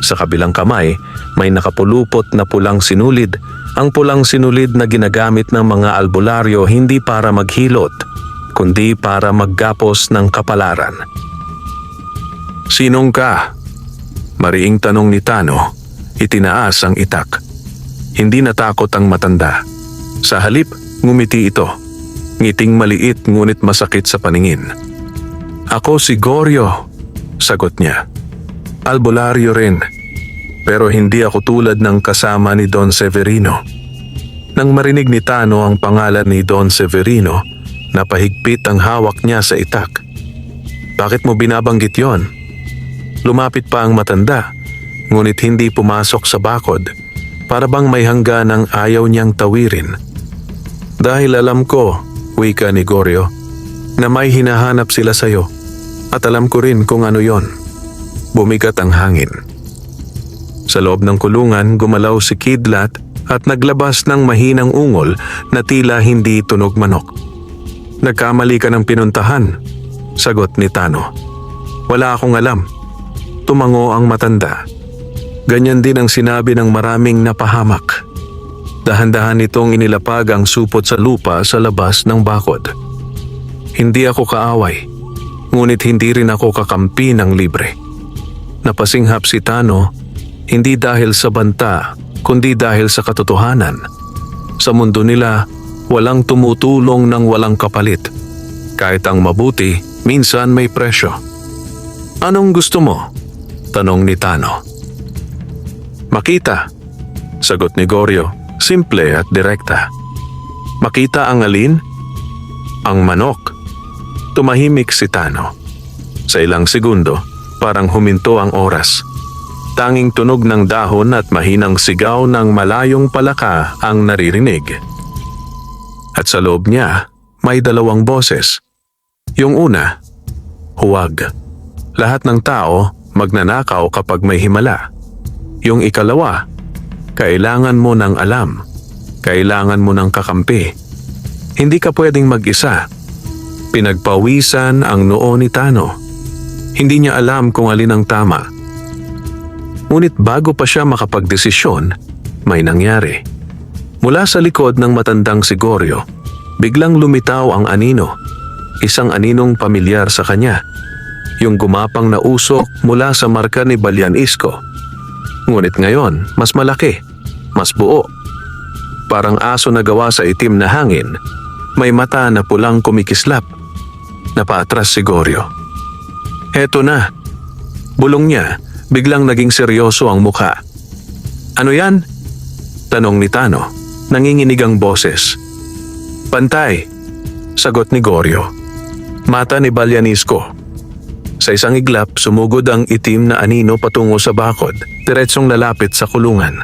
Sa kabilang kamay, may nakapulupot na pulang sinulid. Ang pulang sinulid na ginagamit ng mga albularyo hindi para maghilot, kundi para maggapos ng kapalaran. Sinong ka? Mariing tanong ni Tano, itinaas ang itak. Hindi natakot ang matanda. Sa halip, ngumiti ito. Ngiting maliit ngunit masakit sa paningin. Ako si Goryo, sagot niya. Albularyo rin, pero hindi ako tulad ng kasama ni Don Severino. Nang marinig ni Tano ang pangalan ni Don Severino, napahigpit ang hawak niya sa itak. Bakit mo binabanggit yon? Lumapit pa ang matanda, ngunit hindi pumasok sa bakod, para bang may hangganang ayaw niyang tawirin. Dahil alam ko, wika ni Goryo, na may hinahanap sila sayo, at alam ko rin kung ano yon. Bumigat ang hangin. Sa loob ng kulungan, gumalaw si Kidlat at naglabas ng mahinang ungol na tila hindi tunog manok. Nagkamali ka ng pinuntahan, sagot ni Tano. Wala akong alam. Tumango ang matanda. Ganyan din ang sinabi ng maraming napahamak. Dahan-dahan itong inilapag ang supot sa lupa sa labas ng bakod. Hindi ako kaaway, ngunit hindi rin ako kakampi ng libre. Napasinghap si Tano, hindi dahil sa banta, kundi dahil sa katotohanan. Sa mundo nila, walang tumutulong ng walang kapalit. Kahit ang mabuti, minsan may presyo. Anong gusto mo? Tanong ni Tano. Makita, sagot ni Goryo, simple at direkta. Makita ang alin? Ang manok. Tumahimik si Tano. Sa ilang segundo, parang huminto ang oras. Tanging tunog ng dahon at mahinang sigaw ng malayong palaka ang naririnig. At sa loob niya, may dalawang boses. Yung una, huwag. Lahat ng tao magnanakaw kapag may himala. Yung ikalawa, kailangan mo ng alam. Kailangan mo ng kakampi. Hindi ka pwedeng mag-isa. Pinagpawisan ang noo ni Tano. Hindi niya alam kung alin ang tama. Ngunit bago pa siya makapagdesisyon, may nangyari. Mula sa likod ng matandang si Goryo, biglang lumitaw ang anino. Isang aninong pamilyar sa kanya. Yung gumapang na usok mula sa marka ni Balyan Isko. Ngunit ngayon, mas malaki, mas buo. Parang aso na gawa sa itim na hangin, may mata na pulang kumikislap. Napaatras si Goryo. Heto na. Bulong niya, biglang naging seryoso ang mukha. Ano yan? Tanong ni Tano, nanginginig ang boses. Pantay, sagot ni Goryo. Mata ni Balyan Isko. Sa isang iglap, sumugod ang itim na anino patungo sa bakod, diretsong lalapit sa kulungan.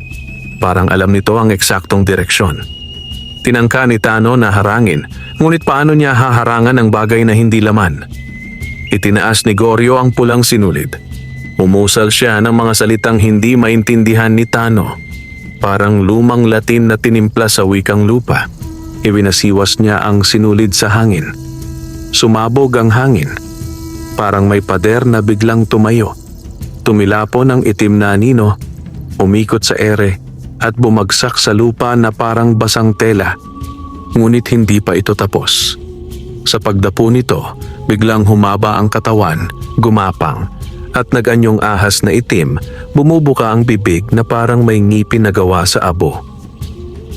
Parang alam nito ang eksaktong direksyon. Tinangka ni Tano na harangin, ngunit paano niya haharangan ang bagay na hindi laman? Itinaas ni Goryo ang pulang sinulid. Umusal siya ng mga salitang hindi maintindihan ni Tano. Parang lumang Latin na tinimpla sa wikang lupa. Iwinasiwas niya ang sinulid sa hangin. Sumabog ang hangin. Parang may pader na biglang tumayo. Tumilapon ang itim na anino, umikot sa ere, at bumagsak sa lupa na parang basang tela. Ngunit hindi pa ito tapos. Sa pagdapo nito, biglang humaba ang katawan, gumapang, at naganyong ahas na itim, bumubuka ang bibig na parang may ngipin na gawa sa abo.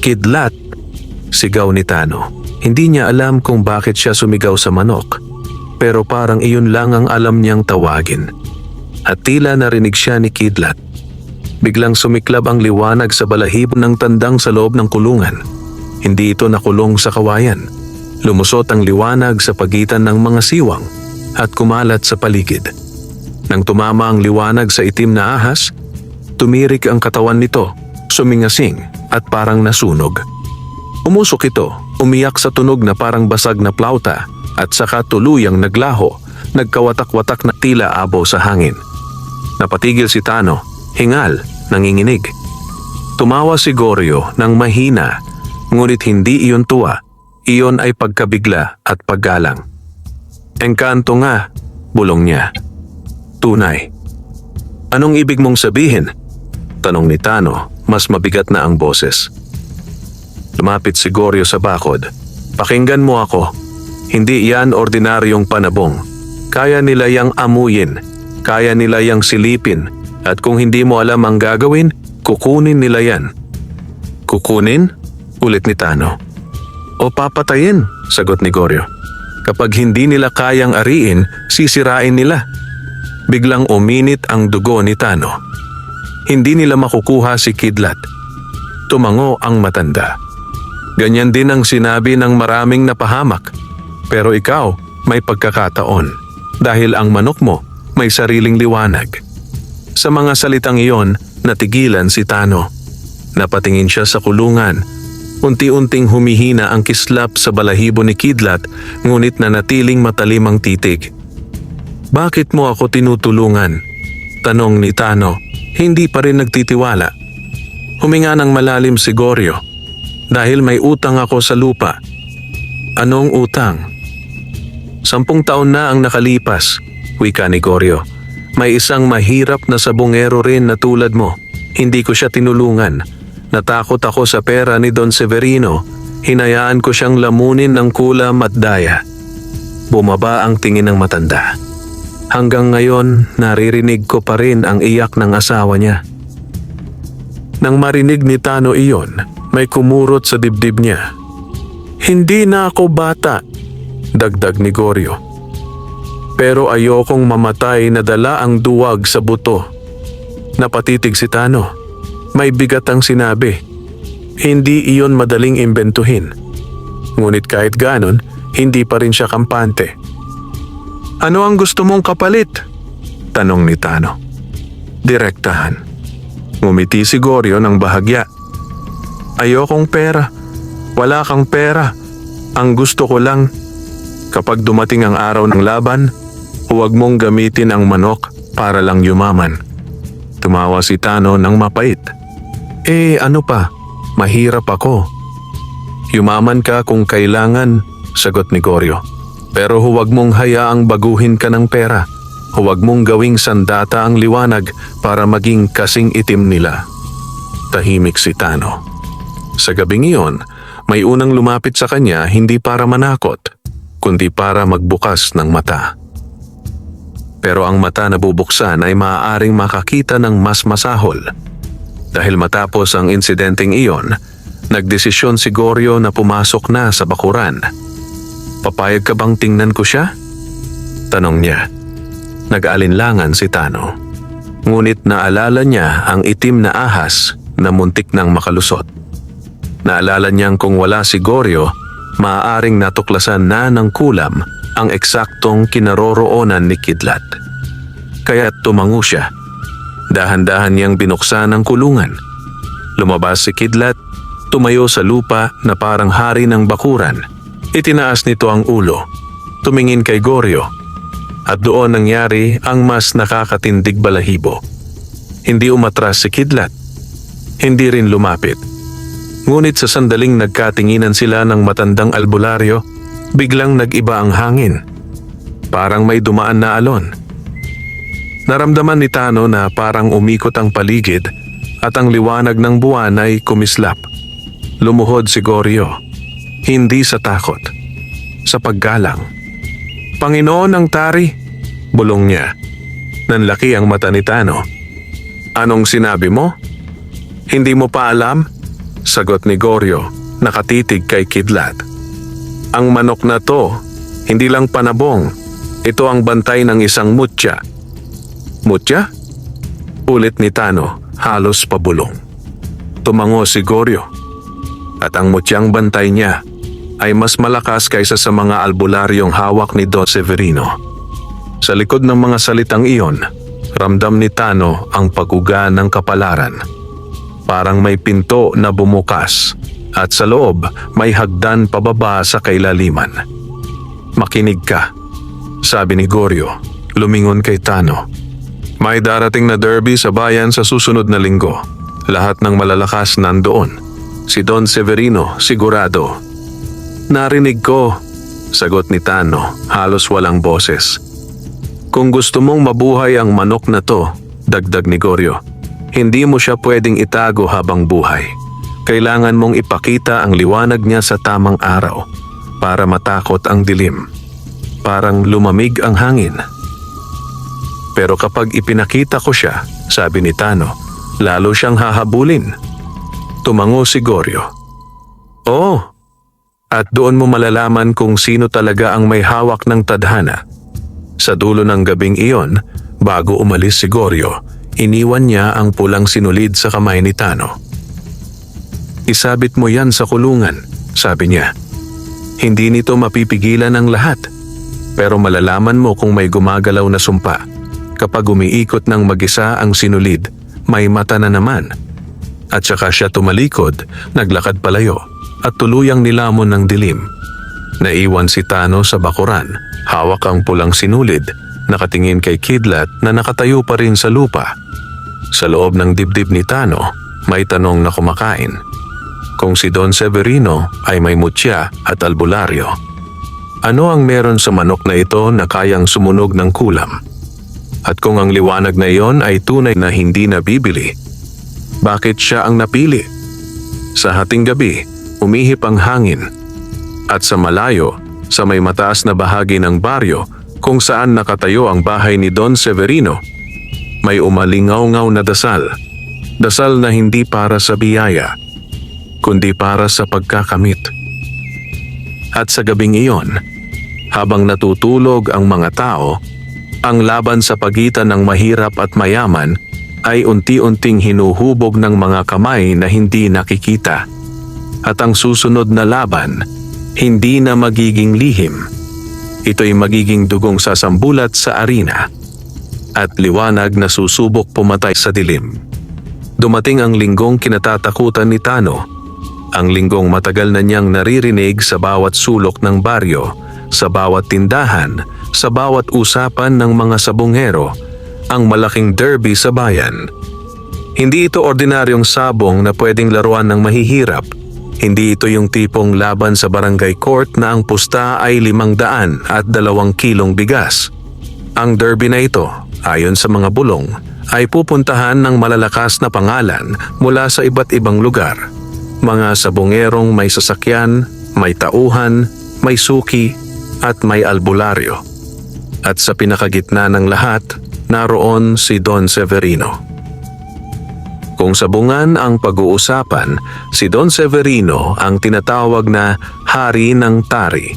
Kidlat! Sigaw ni Tano. Hindi niya alam kung bakit siya sumigaw sa manok, pero parang iyon lang ang alam niyang tawagin. At tila narinig siya ni Kidlat. Biglang sumiklab ang liwanag sa balahibo ng tandang sa loob ng kulungan. Hindi ito nakulong sa kawayan. Lumusot ang liwanag sa pagitan ng mga siwang at kumalat sa paligid. Nang tumama ang liwanag sa itim na ahas, tumirik ang katawan nito, sumingasing at parang nasunog. Umusok ito, umiyak sa tunog na parang basag na plauta at saka tuluyang naglaho, nagkawatak-watak na tila abo sa hangin. Napatigil si Tano, hingal, nanginginig. Tumawa si Goryo ng mahina, ngunit hindi iyon tuwa, iyon ay pagkabigla at paggalang. Engkanto nga, bulong niya. Tunay. Anong ibig mong sabihin? Tanong ni Tano, mas mabigat na ang boses. Lumapit si Goryo sa bakod. Pakinggan mo ako. Hindi yan ordinaryong panabong. Kaya nila yang amuyin. Kaya nila yang silipin. At kung hindi mo alam ang gagawin, kukunin nila yan. Kukunin? Ulit ni Tano. O papatayin, sagot ni Goryo. Kapag hindi nila kayang ariin, sisirain nila. Biglang uminit ang dugo ni Tano. Hindi nila makukuha si Kidlat. Tumango ang matanda. Ganyan din ang sinabi ng maraming napahamak. Pero ikaw, may pagkakataon. Dahil ang manok mo, may sariling liwanag. Sa mga salitang iyon, natigilan si Tano. Napatingin siya sa kulungan. Unti-unting humihina ang kislap sa balahibo ni Kidlat, ngunit nanatiling matalim ang titig. Bakit mo ako tinutulungan? Tanong ni Tano, hindi pa rin nagtitiwala. Huminga ng malalim si Goryo. Dahil may utang ako sa lupa. Anong utang? 10 taon na ang nakalipas, wika ni Goryo. May isang mahirap na sabongero rin na tulad mo. Hindi ko siya tinulungan. Natakot ako sa pera ni Don Severino. Hinayaan ko siyang lamunin ng kulam at daya. Bumaba ang tingin ng matanda. Hanggang ngayon, naririnig ko pa rin ang iyak ng asawa niya. Nang marinig ni Tano iyon, may kumurot sa dibdib niya. Hindi na ako bata. dagdag ni Goryo. Pero ayokong mamatay na dala ang duwag sa buto. Napatitig si Tano. May bigat ang sinabi. Hindi iyon madaling imbentuhin. Ngunit kahit ganon, hindi pa rin siya kampante. Ano ang gusto mong kapalit? Tanong ni Tano. Direktahan. Ngumiti si Goryo ng bahagya. Ayokong pera. Wala kang pera. Ang gusto ko lang, kapag dumating ang araw ng laban, huwag mong gamitin ang manok para lang yumaman. Tumawa si Tano ng mapait. Ano pa? Mahirap ako. Yumaman ka kung kailangan, sagot ni Goryo. Pero huwag mong hayaang baguhin ka ng pera. Huwag mong gawing sandata ang liwanag para maging kasing itim nila. Tahimik si Tano. Sa gabing iyon, may unang lumapit sa kanya hindi para manakot, kundi para magbukas ng mata. Pero ang mata na bubuksan ay maaaring makakita ng mas masahol. Dahil matapos ang insidenteng iyon, nagdesisyon si Goryo na pumasok na sa bakuran. Papayag ka bang tingnan ko siya? Tanong niya. Nag-aalinlangan si Tano. Ngunit naalala niya ang itim na ahas na muntik nang makalusot. Naalala niyang kung wala si Goryo, maaaring natuklasan na ng kulam ang eksaktong kinaroroonan ni Kidlat. Kaya tumango siya. Dahan-dahan niyang binuksan ang kulungan. Lumabas si Kidlat, tumayo sa lupa na parang hari ng bakuran. Itinaas nito ang ulo, tumingin kay Goryo. At doon nangyari ang mas nakakatindig balahibo. Hindi umatras si Kidlat. Hindi rin lumapit. Ngunit sa sandaling nagkatinginan sila ng matandang albularyo, biglang nag-iba ang hangin. Parang may dumaan na alon. Naramdaman ni Tano na parang umikot ang paligid at ang liwanag ng buwan ay kumislap. Lumuhod si Goryo. Hindi sa takot, sa paggalang. Panginoon ng tari, bulong niya. Nanlaki ang mata ni Tano. Anong sinabi mo? Hindi mo pa alam? Sagot ni Goryo, nakatitig kay Kidlat. Ang manok na to, hindi lang panabong. Ito ang bantay ng isang mutya. Mutya? Ulit ni Tano, halos pabulong. Tumango si Goryo. At ang mutyang bantay niya ay mas malakas kaysa sa mga albularyong hawak ni Don Severino. Sa likod ng mga salitang iyon, ramdam ni Tano ang pag-uga ng kapalaran. Parang may pinto na bumukas at sa loob may hagdan pababa sa kailaliman. Makinig ka, sabi ni Goryo, lumingon kay Tano. May darating na derby sa bayan sa susunod na linggo. Lahat ng malalakas nandoon. Si Don Severino, sigurado. Narinig ko, sagot ni Tano, halos walang boses. Kung gusto mong mabuhay ang manok na to, dagdag ni Goryo, hindi mo siya pwedeng itago habang buhay. Kailangan mong ipakita ang liwanag niya sa tamang araw para matakot ang dilim. Parang lumamig ang hangin. Pero kapag ipinakita ko siya, sabi ni Tano, lalo siyang hahabulin. Tumango si Goryo. Oo, at doon mo malalaman kung sino talaga ang may hawak ng tadhana. Sa dulo ng gabing iyon, bago umalis si Goryo, iniwan niya ang pulang sinulid sa kamay ni Tano. Isabit mo yan sa kulungan, sabi niya. Hindi nito mapipigilan ang lahat, pero malalaman mo kung may gumagalaw na sumpa. Kapag umiikot ng mag-isa ang sinulid, may mata na naman. At saka siya tumalikod, naglakad palayo, at tuluyang nilamon ng dilim. Naiwan si Tano sa bakuran, hawak ang pulang sinulid, nakatingin kay Kidlat na nakatayo pa rin sa lupa. Sa loob ng dibdib ni Tano, may tanong na kumakain. Kung si Don Severino ay may mutya at albularyo, ano ang meron sa manok na ito na kayang sumunog ng kulam? At kung ang liwanag na iyon ay tunay na hindi nabibili, bakit siya ang napili? Sa hating gabi, umihip ang hangin. At sa malayo, sa may mataas na bahagi ng baryo kung saan nakatayo ang bahay ni Don Severino, may umalingaw-ngaw na dasal. Dasal na hindi para sa biyaya, kundi para sa pagkakamit. At sa gabing iyon, Habang natutulog ang mga tao, ang laban sa pagitan ng mahirap at mayaman ay unti-unting hinuhubog ng mga kamay na hindi nakikita. At ang susunod na laban, hindi na magiging lihim. Ito'y magiging dugong sasambulat sa arena at liwanag na susubok pumatay sa dilim. Dumating ang linggong kinatatakutan ni Tano. Ang linggong matagal na niyang naririnig sa bawat sulok ng baryo, sa bawat tindahan, sa bawat usapan ng mga sabongero, ang malaking derby sa bayan. Hindi ito ordinaryong sabong na pwedeng laruan ng mahihirap. Hindi ito yung tipong laban sa barangay court na ang pusta ay 500 at 2 kilong bigas. Ang derby na ito, ayon sa mga bulong, ay pupuntahan ng malalakas na pangalan mula sa iba't ibang lugar. Mga sabongerong may sasakyan, may tauhan, may suki, at may albularyo. At sa pinakagitna ng lahat, naroon si Don Severino. Kung sabungan ang pag-uusapan, si Don Severino ang tinatawag na hari ng tari.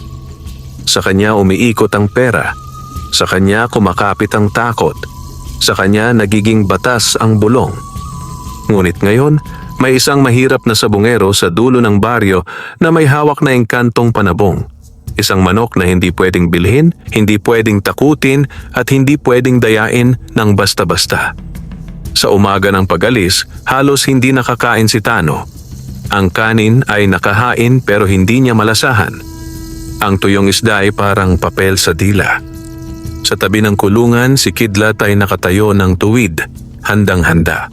Sa kanya umiikot ang pera, sa kanya kumakapit ang takot, sa kanya nagiging batas ang bulong. Ngunit ngayon, may isang mahirap na sabungero sa dulo ng baryo na may hawak na engkantong panabong. Isang manok na hindi pwedeng bilhin, hindi pwedeng takutin at hindi pwedeng dayain ng basta-basta. Sa umaga ng pag-alis, halos hindi nakakain si Tano. Ang kanin ay nakahain pero hindi niya malasahan. Ang tuyong isda ay parang papel sa dila. Sa tabi ng kulungan, si Kidlat ay nakatayo ng tuwid, handang-handa.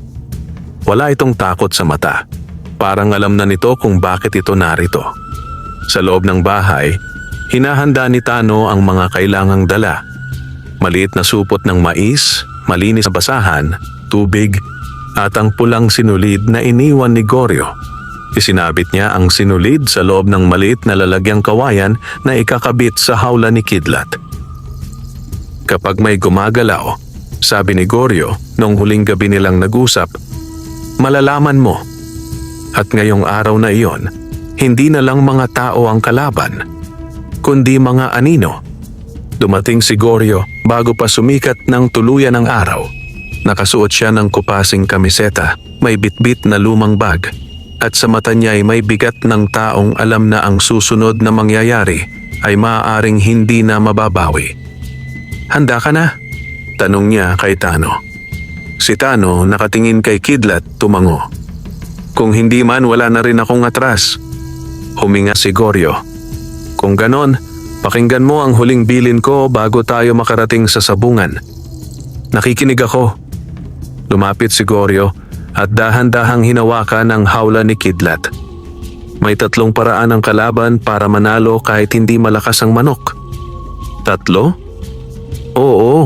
Wala itong takot sa mata. Parang alam na nito kung bakit ito narito. Sa loob ng bahay, hinahanda ni Tano ang mga kailangang dala. Maliit na supot ng mais, malinis na basahan, tubig, at ang pulang sinulid na iniwan ni Goryo. Isinabit niya ang sinulid sa loob ng maliit na lalagyang kawayan na ikakabit sa hawla ni Kidlat. Kapag may gumagalaw, sabi ni Goryo nung huling gabi nilang nag-usap, malalaman mo. At ngayong araw na iyon, hindi na lang mga tao ang kalaban, kundi mga anino. Dumating si Goryo bago pa sumikat ng tuluyan ng araw. Nakasuot siya ng kupasing kamiseta, may bitbit na lumang bag, at sa mata niya ay may bigat ng taong alam na ang susunod na mangyayari ay maaaring hindi na mababawi. Handa ka na? Tanong niya kay Tano. Si Tano nakatingin kay Kidlat tumango. Kung hindi man wala na rin akong atras. Huminga si Goryo. Kung ganon, pakinggan mo ang huling bilin ko bago tayo makarating sa sabungan. Nakikinig ako. Lumapit si Goryo at dahan-dahang hinawakan ang hawla ni Kidlat. May 3 paraan ang kalaban para manalo kahit hindi malakas ang manok. 3? Oo.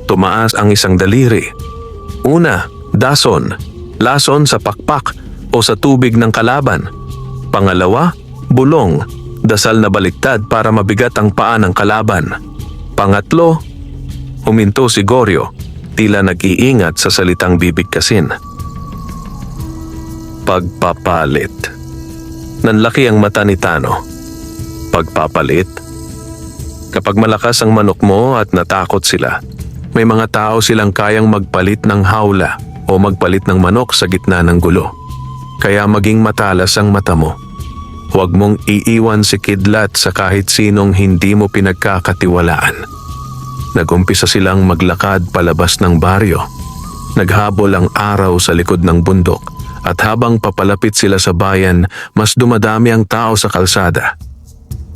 Tumaas ang isang daliri. Una, dason. Lason sa pakpak o sa tubig ng kalaban. Pangalawa, bulong. Dasal na baliktad para mabigat ang paa ng kalaban. Pangatlo, huminto si Goryo, tila nag-iingat sa salitang bibigkasin. Pagpapalit. Nanlaki ang mata ni Tano. Pagpapalit? Kapag malakas ang manok mo at natakot sila, may mga tao silang kayang magpalit ng hawla o magpalit ng manok sa gitna ng gulo. Kaya maging matalas ang mata mo. Huwag mong iiwan si Kidlat sa kahit sinong hindi mo pinagkakatiwalaan. Nagumpisa silang maglakad palabas ng baryo. Naghabol ang araw sa likod ng bundok at habang papalapit sila sa bayan, mas dumadami ang tao sa kalsada.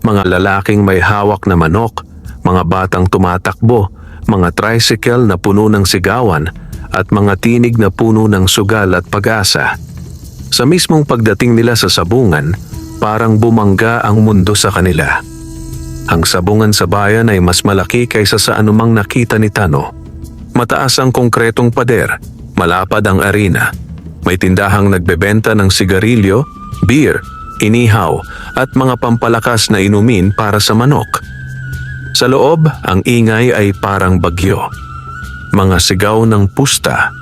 Mga lalaking may hawak na manok, mga batang tumatakbo, mga tricycle na puno ng sigawan at mga tinig na puno ng sugal at pag-asa. Sa mismong pagdating nila sa sabungan, parang bumangga ang mundo sa kanila. Ang sabungan sa bayan ay mas malaki kaysa sa anumang nakita ni Tano. Mataas ang konkretong pader, malapad ang arena. May tindahang nagbebenta ng sigarilyo, beer, inihaw at mga pampalakas na inumin para sa manok. Sa loob, ang ingay ay parang bagyo. Mga sigaw ng pusta,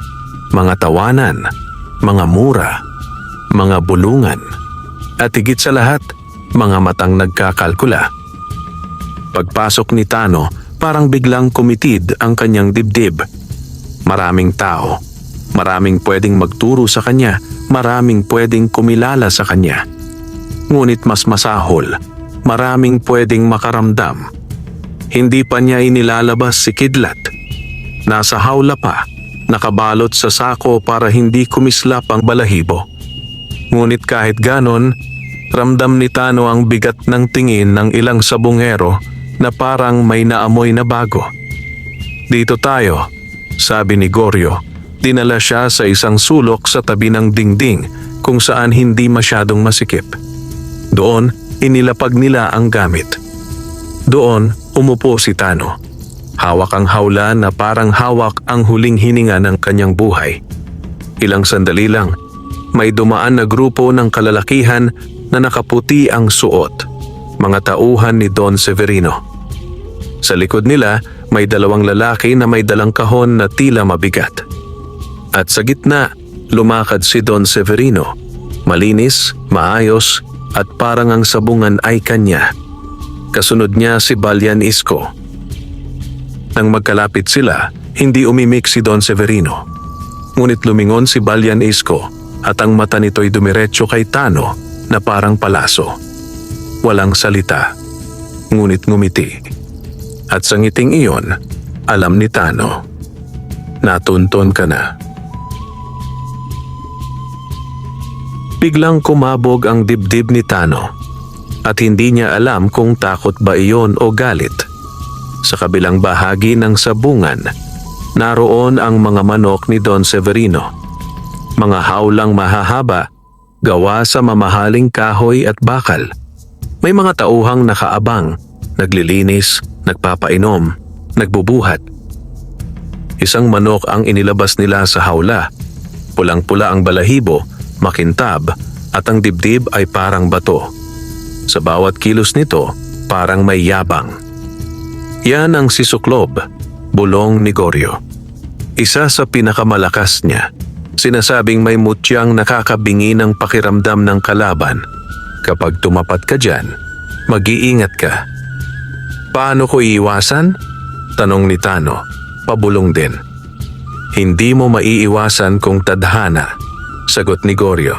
mga tawanan, mga mura, mga bulungan, at higit sa lahat, mga matang nagkakalkula. pagpasok ni Tano, parang biglang kumitid ang kanyang dibdib. Maraming tao, maraming pwedeng magturo sa kanya, maraming pwedeng kumilala sa kanya. Ngunit mas masahol, maraming pwedeng makaramdam. Hindi pa niya inilalabas si Kidlat. Nasa hawla pa, nakabalot sa sako para hindi kumislap ang balahibo. Ngunit kahit ganon, ramdam ni Tano ang bigat ng tingin ng ilang sabungero na parang may naamoy na bago. "Dito tayo," sabi ni Goryo. Dinala siya sa isang sulok sa tabi ng dingding kung saan hindi masyadong masikip. Doon, inilapag nila ang gamit. Doon, umupo si Tano. Hawak ang hawla na parang hawak ang huling hininga ng kanyang buhay. Ilang sandali lang, may dumaan na grupo ng kalalakihan na nakaputi ang suot, mga tauhan ni Don Severino. Sa likod nila, may dalawang lalaki na may dalang kahon na tila mabigat. At sa gitna, lumakad si Don Severino, malinis, maayos, at parang ang sabungan ay kanya. Kasunod niya si Balyan Isko. Nang magkalapit sila, hindi umimik si Don Severino. Ngunit lumingon si Balyan Isko at ang mata nito'y dumiretso kay Tano na parang palaso. Walang salita, ngunit ngumiti. At sa ngiting iyon, alam ni Tano, natunton ka na. Biglang kumabog ang dibdib ni Tano at hindi niya alam kung takot ba iyon o galit. Sa kabilang bahagi ng sabungan, naroon ang mga manok ni Don Severino. Mga hawlang mahahaba, gawa sa mamahaling kahoy at bakal. May mga tauhang nakaabang, naglilinis, nagpapainom, nagbubuhat. Isang manok ang inilabas nila sa hawla. Pulang-pula ang balahibo, makintab, at ang dibdib ay parang bato. Sa bawat kilos nito, parang may yabang. Yan ang si Suklob, bulong ni Goryo. Isa sa pinakamalakas niya. Sinasabing may mutyang nakakabingi ng pakiramdam ng kalaban. Kapag tumapat ka dyan, mag-iingat ka. "Paano ko iiwasan?" tanong ni Tano, pabulong din. "Hindi mo maiiwasan kung tadhana," sagot ni Goryo.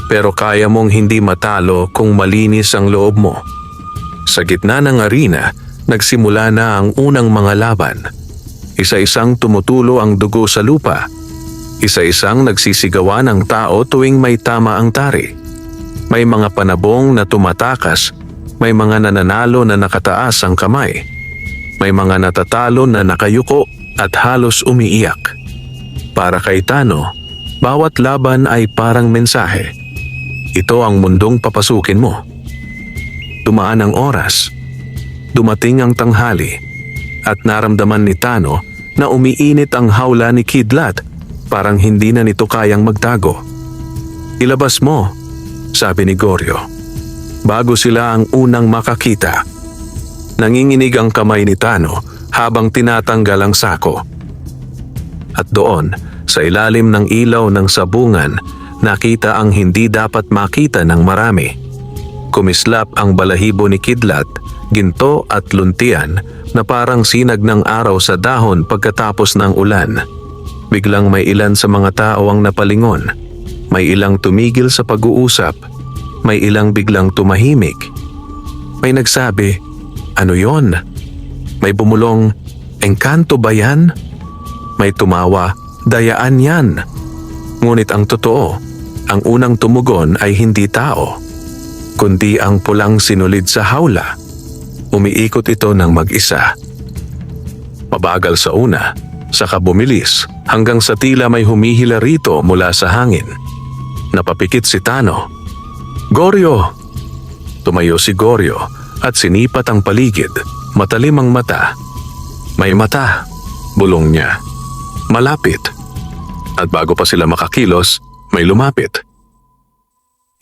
"Pero kaya mong hindi matalo kung malinis ang loob mo." Sa gitna ng arena, nagsimula na ang unang mga laban. Isa-isang tumutulo ang dugo sa lupa. Isa-isang nagsisigawan ang tao tuwing may tama ang tari. May mga panabong na tumatakas, may mga nananalo na nakataas ang kamay. May mga natatalo na nakayuko at halos umiiyak. Para kay Tano, bawat laban ay parang mensahe. Ito ang mundong papasukin mo. Dumaan ang oras. Dumating ang tanghali at naramdaman ni Tano na umiinit ang hawla ni Kidlat, parang hindi na nito kayang magtago. "Ilabas mo," sabi ni Goryo. Bago sila ang unang makakita, nanginginig ang kamay ni Tano habang tinatanggal ang sako. At doon, sa ilalim ng ilaw ng sabungan, nakita ang hindi dapat makita ng marami. Kumislap ang balahibo ni Kidlat, ginto at luntian na parang sinag ng araw sa dahon pagkatapos ng ulan. Biglang may ilan sa mga tao ang napalingon. May ilang tumigil sa pag-uusap. May ilang biglang tumahimik. May nagsabi, "Ano yon?" May bumulong, "Engkanto ba yan?" May tumawa, "Dayaan yan." Ngunit ang totoo, ang unang tumugon ay hindi tao, kundi ang pulang sinulid sa hawla. Umiikot ito ng mag-isa. Mabagal sa una, saka bumilis hanggang sa tila may humihila rito mula sa hangin. Napapikit si Tano. "Goryo!" Tumayo si Goryo at sinipat ang paligid, matalim ang mata. "May mata," bulong niya. "Malapit." At bago pa sila makakilos, may lumapit.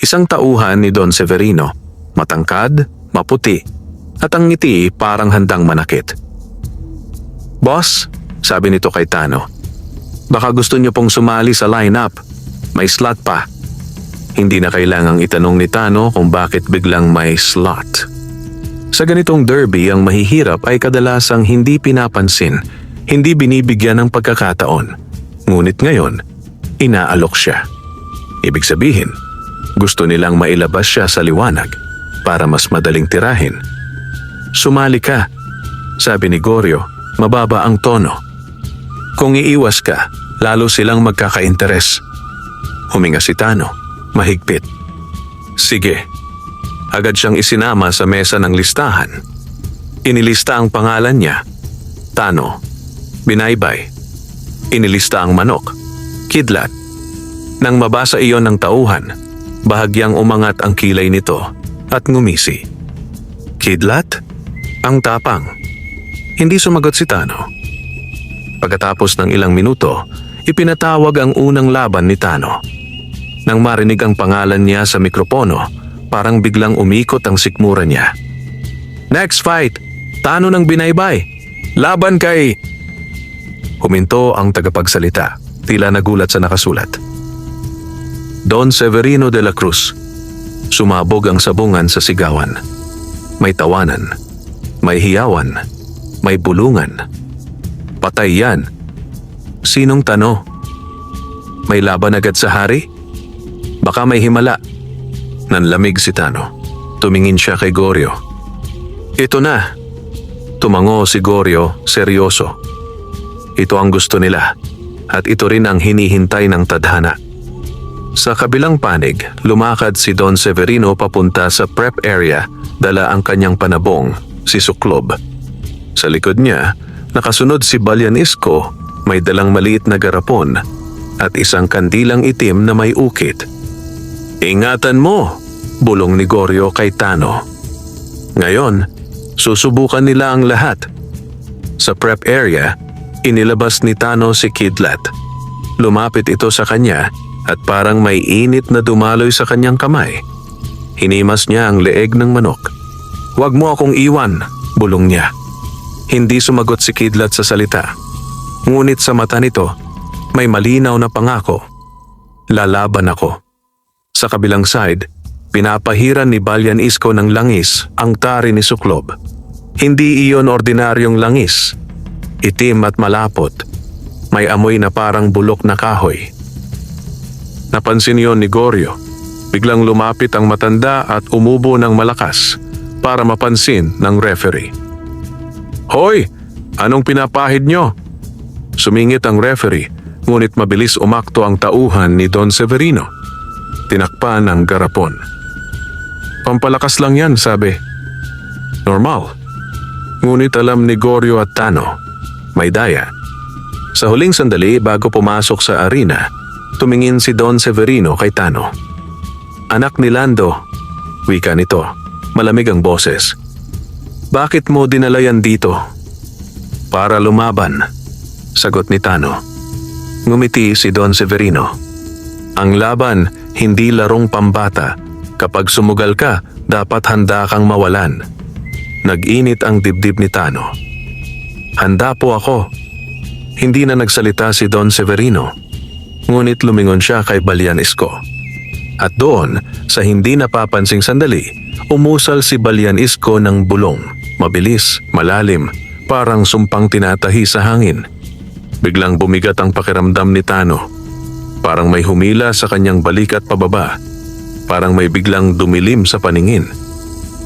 Isang tauhan ni Don Severino, matangkad, maputi, at ang ngiti parang handang manakit. "Boss," sabi nito kay Tano, "baka gusto niyo pong sumali sa lineup. May slot pa." Hindi na kailangang itanong ni Tano kung bakit biglang may slot. Sa ganitong derby, ang mahihirap ay kadalasang hindi pinapansin, hindi binibigyan ng pagkakataon. Ngunit ngayon, inaalok siya. Ibig sabihin, gusto nilang mailabas siya sa liwanag para mas madaling tirahin. Sumali ka, sabi ni Goryo, mababa ang tono. Kung iiwas ka, lalo silang magkakainteres. Huminga si Tano, mahigpit. Sige. Agad siyang isinama sa mesa ng listahan. Inilista ang pangalan niya, Tano, Binaybay. Inilista ang manok, Kidlat. Nang mabasa iyon ng tauhan, bahagyang umangat ang kilay nito at ngumisi. Kidlat? Ang tapang. Hindi sumagot si Tano. Pagkatapos ng ilang minuto, ipinatawag ang unang laban ni Tano. Nang marinig ang pangalan niya sa mikropono, parang biglang umikot ang sikmura niya. Next fight, Tano ng Binaybay. Laban kay... Huminto ang tagapagsalita, tila nagulat sa nakasulat. Don Severino de la Cruz. Sumabog ang sabungan sa sigawan. May tawanan, may hiyawan, may bulungan. Patay yan. Sinong Tano? May laban agad sa hari? Baka may himala. Nanlamig si Tano. Tumingin siya kay Goryo. Ito na. Tumango si Goryo, seryoso. Ito ang gusto nila at ito rin ang hinihintay ng tadhana. Sa kabilang panig, lumakad si Don Severino papunta sa prep area, dala ang kanyang panabong, si Suklob. Sa likod niya, nakasunod si Balyan Isko, may dalang maliit na garapon at isang kandilang itim na may ukit. Ingatan mo, bulong ni Goryo kay Tano. Ngayon, susubukan nila ang lahat. Sa prep area, inilabas ni Tano si Kidlat. Lumapit ito sa kanya at parang may init na dumaloy sa kanyang kamay. Hinimas niya ang leeg ng manok. Huwag mo akong iwan, bulong niya. Hindi sumagot si Kidlat sa salita. Ngunit sa mata nito, may malinaw na pangako. Lalaban ako. Sa kabilang side, pinapahiran ni Balyan Isko ng langis ang tari ni Suklob. Hindi iyon ordinaryong langis. Itim at malapot. May amoy na parang bulok na kahoy. Napansin iyon ni Goryo. Biglang lumapit ang matanda at umubo ng malakas para mapansin ng referee. Hoy! Anong pinapahid nyo? Sumingit ang referee, ngunit mabilis umakto ang tauhan ni Don Severino. Tinakpan ang garapon. Pampalakas lang yan, sabi. Normal. Ngunit alam ni Goryo at Tano, may daya. Sa huling sandali bago pumasok sa arena, tumingin si Don Severino kay Tano. Anak ni Lando, wika nito, malamig ang boses. Bakit mo dinala yan dito? Para lumaban, sagot ni Tano. Ngumiti si Don Severino. Ang laban, hindi larong pambata. Kapag sumugal ka, dapat handa kang mawalan. Nag-init ang dibdib ni Tano. Handa po ako. Hindi na nagsalita si Don Severino. Ngunit lumingon siya kay Balyan Isko. At doon, sa hindi napapansing sandali, umusal si Balyan Isko ng bulong. Mabilis, malalim, parang sumpang tinatahi sa hangin. Biglang bumigat ang pakiramdam ni Tano. Parang may humila sa kanyang balikat pababa. Parang may biglang dumilim sa paningin.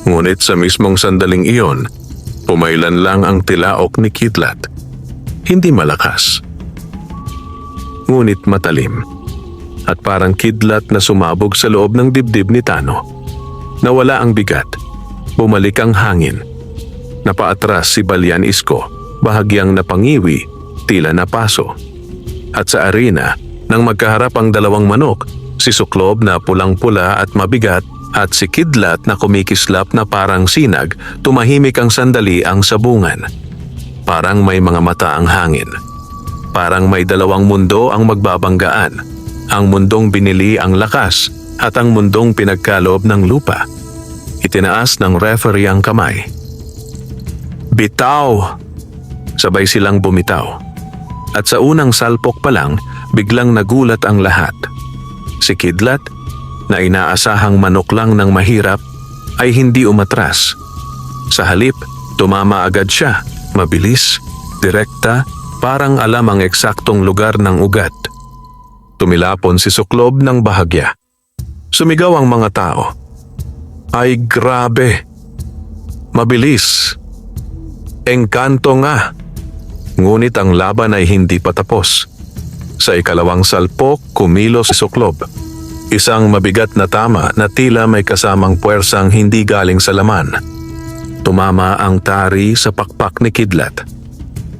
Ngunit sa mismong sandaling iyon, pumailan lang ang tilaok ni Kidlat. Hindi malakas. Ngunit matalim. At parang kidlat na sumabog sa loob ng dibdib ni Tano. Nawala ang bigat. Bumalik ang hangin. Napaatras si Balyan Isko, bahagyang napangiwi, tila napaso. At sa arena, nang magkaharap ang dalawang manok, si Suklob na pulang-pula at mabigat at si Kidlat na kumikislap na parang sinag, tumahimik ang sandali ang sabungan. Parang may mga mata ang hangin. Parang may dalawang mundo ang magbabanggaan. Ang mundong binili ang lakas at ang mundong pinagkaloob ng lupa. Itinaas ng referee ang kamay. Bitaw! Sabay silang bumitaw. At sa unang salpok pa lang, biglang nagulat ang lahat. Si Kidlat, na inaasahang manok lang ng mahirap, ay hindi umatras. Sa halip, tumama agad siya, mabilis, direkta, parang alam ang eksaktong lugar ng ugat. Tumilapon si Suklob ng bahagya. Sumigaw ang mga tao. Ay grabe! Mabilis! Engkanto nga! Ngunit ang laban ay hindi pa tapos. Sa ikalawang salpok, kumilos si Suklob. Isang mabigat na tama na tila may kasamang puwersang hindi galing sa laman. Tumama ang tari sa pakpak ni Kidlat.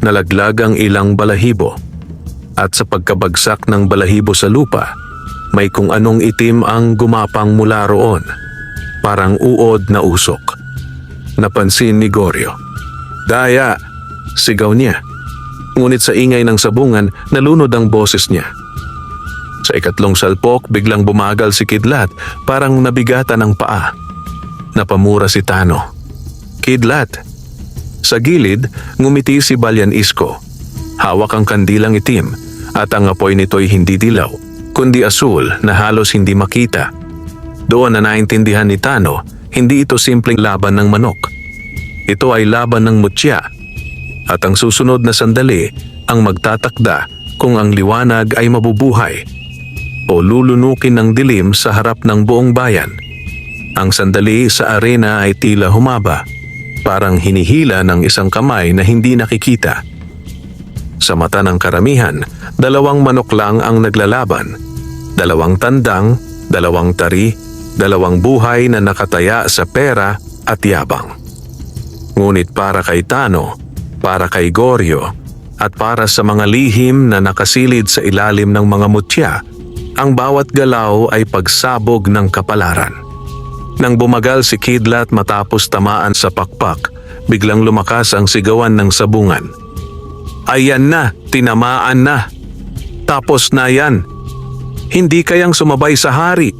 Nalaglag ang ilang balahibo. At sa pagkabagsak ng balahibo sa lupa, may kung anong itim ang gumapang mula roon. Parang uod na usok. Napansin ni Goryo. Daya! Sigaw niya. Ngunit sa ingay ng sabungan, nalunod ang boses niya. Sa ikatlong salpok, biglang bumagal si Kidlat, parang nabigatan ng paa. Napamura si Tano. Kidlat! Sa gilid, ngumiti si Balyan Isko. Hawak ang kandilang itim at ang apoy nito'y hindi dilaw, kundi asul na halos hindi makita. Doon na naintindihan ni Tano, hindi ito simpleng laban ng manok. Ito ay laban ng mutya. At ang susunod na sandali ang magtatakda kung ang liwanag ay mabubuhay o lulunukin ng dilim sa harap ng buong bayan. Ang sandali sa arena ay tila humaba, parang hinihila ng isang kamay na hindi nakikita. Sa mata ng karamihan, 2 manok lang ang naglalaban. 2 tandang, 2 tari, 2 buhay na nakataya sa pera at yabang. Ngunit para kay Tano, para kay Goryo, at para sa mga lihim na nakasilid sa ilalim ng mga mutya, ang bawat galaw ay pagsabog ng kapalaran. Nang bumagal si Kidlat matapos tamaan sa pakpak, biglang lumakas ang sigawan ng sabungan. Ayan na, tinamaan na. Tapos na yan. Hindi kayang sumabay sa hari.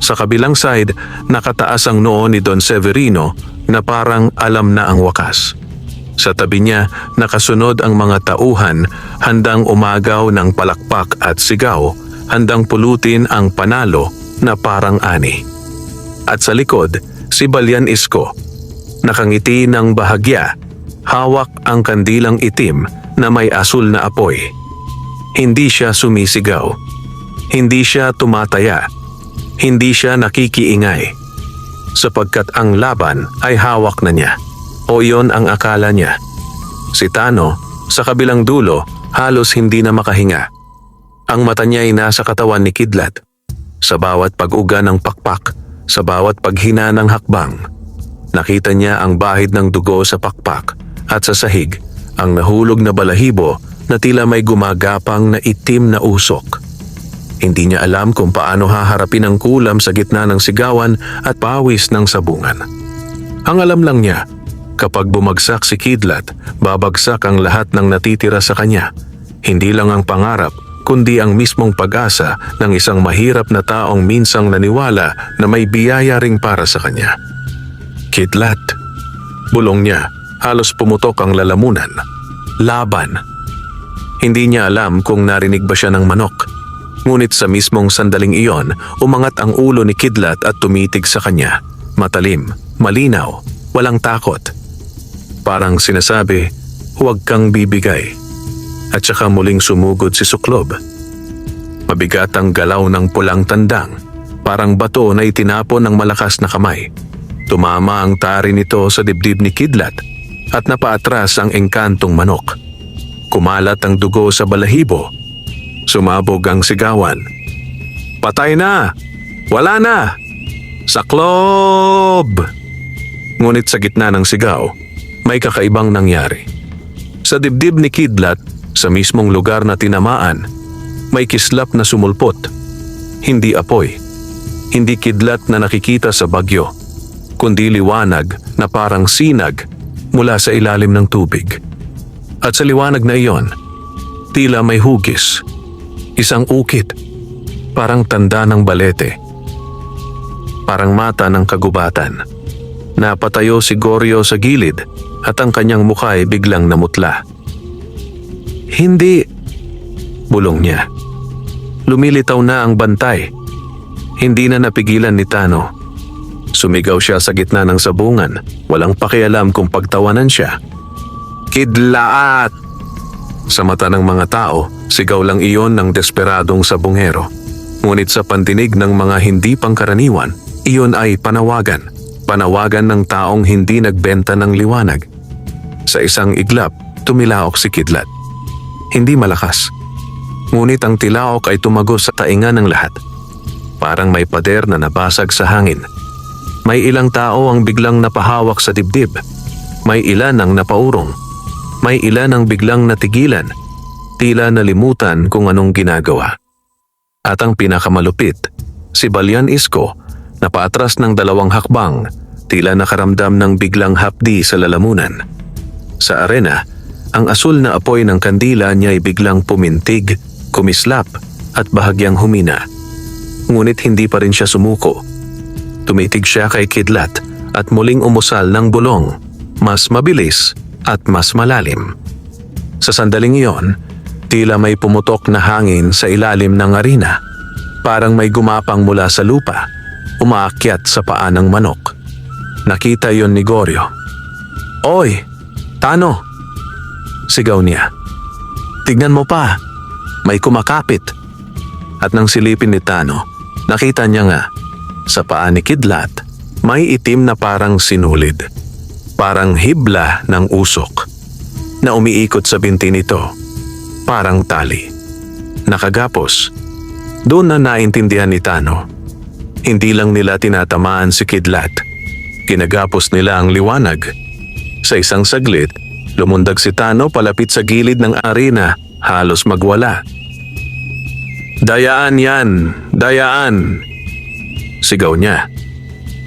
Sa kabilang side, nakataas ang noo ni Don Severino na parang alam na ang wakas. Sa tabi niya, nakasunod ang mga tauhan, handang umagaw ng palakpak at sigaw, handang pulutin ang panalo na parang ani. At sa likod, si Balyan Isko. Nakangiti ng bahagya, hawak ang kandilang itim na may asul na apoy. Hindi siya sumisigaw. Hindi siya tumataya. Hindi siya nakikiingay. Sapagkat ang laban ay hawak na niya. O iyon ang akala niya. Si Tano, sa kabilang dulo, halos hindi na makahinga. Ang mata niya ay nasa katawan ni Kidlat. Sa bawat pag-uga ng pakpak, sa bawat paghina ng hakbang, nakita niya ang bahid ng dugo sa pakpak at sa sahig, ang nahulog na balahibo na tila may gumagapang na itim na usok. Hindi niya alam kung paano haharapin ang kulam sa gitna ng sigawan at pawis ng sabungan. Ang alam lang niya, kapag bumagsak si Kidlat, babagsak ang lahat ng natitira sa kanya. Hindi lang ang pangarap, kundi ang mismong pag-asa ng isang mahirap na taong minsang naniwala na may biyaya ring para sa kanya. Kidlat. Bulong niya, halos pumutok ang lalamunan. Laban. Hindi niya alam kung narinig ba siya ng manok. Ngunit sa mismong sandaling iyon, umangat ang ulo ni Kidlat at tumitig sa kanya. Matalim, malinaw, walang takot. Parang sinasabi, huwag kang bibigay. At saka muling sumugod si Suklob. Mabigat ang galaw ng pulang tandang, parang bato na itinapon ng malakas na kamay. Tumama ang tari nito sa dibdib ni Kidlat at napaatras ang engkantong manok. Kumalat ang dugo sa balahibo. Sumabog ang sigawan. Patay na! Wala na! Saklob! Ngunit sa gitna ng sigaw, may kakaibang nangyari. Sa dibdib ni Kidlat, sa mismong lugar na tinamaan, may kislap na sumulpot. Hindi apoy. Hindi kidlat na nakikita sa bagyo, kundi liwanag na parang sinag mula sa ilalim ng tubig. At sa liwanag na iyon, tila may hugis. Isang ukit, parang tanda ng balete. Parang mata ng kagubatan. Napatayo si Goryo sa gilid at ang kanyang mukha ay biglang namutla. Hindi, bulong niya. Lumilitaw na ang bantay. Hindi na napigilan ni Tano. Sumigaw siya sa gitna ng sabungan, walang pakialam kung pagtawanan siya. "Kidlat!" Sa mata ng mga tao, sigaw lang iyon ng desperadong sabungero. Ngunit sa pandinig ng mga hindi pangkaraniwan, iyon ay panawagan. Panawagan ng taong hindi nagbenta ng liwanag. Sa isang iglap, tumilaok si Kidlat. Hindi malakas. Ngunit ang tilaok ay tumagos sa tainga ng lahat. Parang may pader na nabasag sa hangin. May ilang tao ang biglang napahawak sa dibdib. May ilan ang napaurong. May ilan ang biglang natigilan. Tila nalimutan kung anong ginagawa. At ang pinakamalupit, si Balyan Isko, na paatras ng 2 hakbang, tila nakaramdam ng biglang hapdi sa lalamunan. Sa arena, ang asul na apoy ng kandila niya ay biglang pumintig, kumislap at bahagyang humina. Ngunit hindi pa rin siya sumuko. Tumitig siya kay Kidlat at muling umusal ng bulong, mas mabilis at mas malalim. Sa sandaling iyon, tila may pumutok na hangin sa ilalim ng arena. Parang may gumapang mula sa lupa, umaakyat sa paa ng manok. Nakita yon ni Goryo. "Oy, Tano!" sigaw niya. "Tignan mo pa, may kumakapit." At nang silipin ni Tano, nakita niya nga, sa paa ni Kidlat, may itim na parang sinulid. Parang hibla ng usok na umiikot sa binti nito. Parang tali. Nakagapos. Doon na naintindihan ni Tano. Hindi lang nila tinatamaan si Kidlat. Kinagapos nila ang liwanag. Sa isang saglit, lumundag si Tano palapit sa gilid ng arena, halos magwala. "Dayaan yan! Dayaan!" sigaw niya.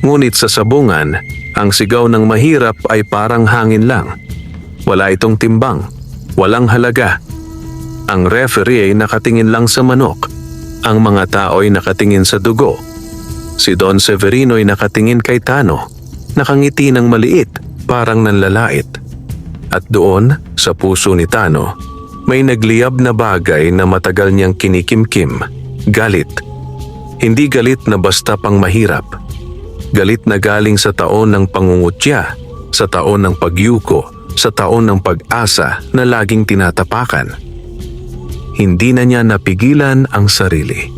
Ngunit sa sabungan, ang sigaw ng mahirap ay parang hangin lang. Wala itong timbang, walang halaga. Ang referee ay nakatingin lang sa manok. Ang mga tao ay nakatingin sa dugo. Si Don Severino ay nakatingin kay Tano, nakangiti ng maliit, parang nanlalait. At doon, sa puso ni Tano, may nagliyab na bagay na matagal niyang kinikimkim, galit. Hindi galit na basta pang mahirap. Galit na galing sa taon ng pangungutya, sa taon ng pagyuko, sa taon ng pag-asa na laging tinatapakan. Hindi na niya napigilan ang sarili.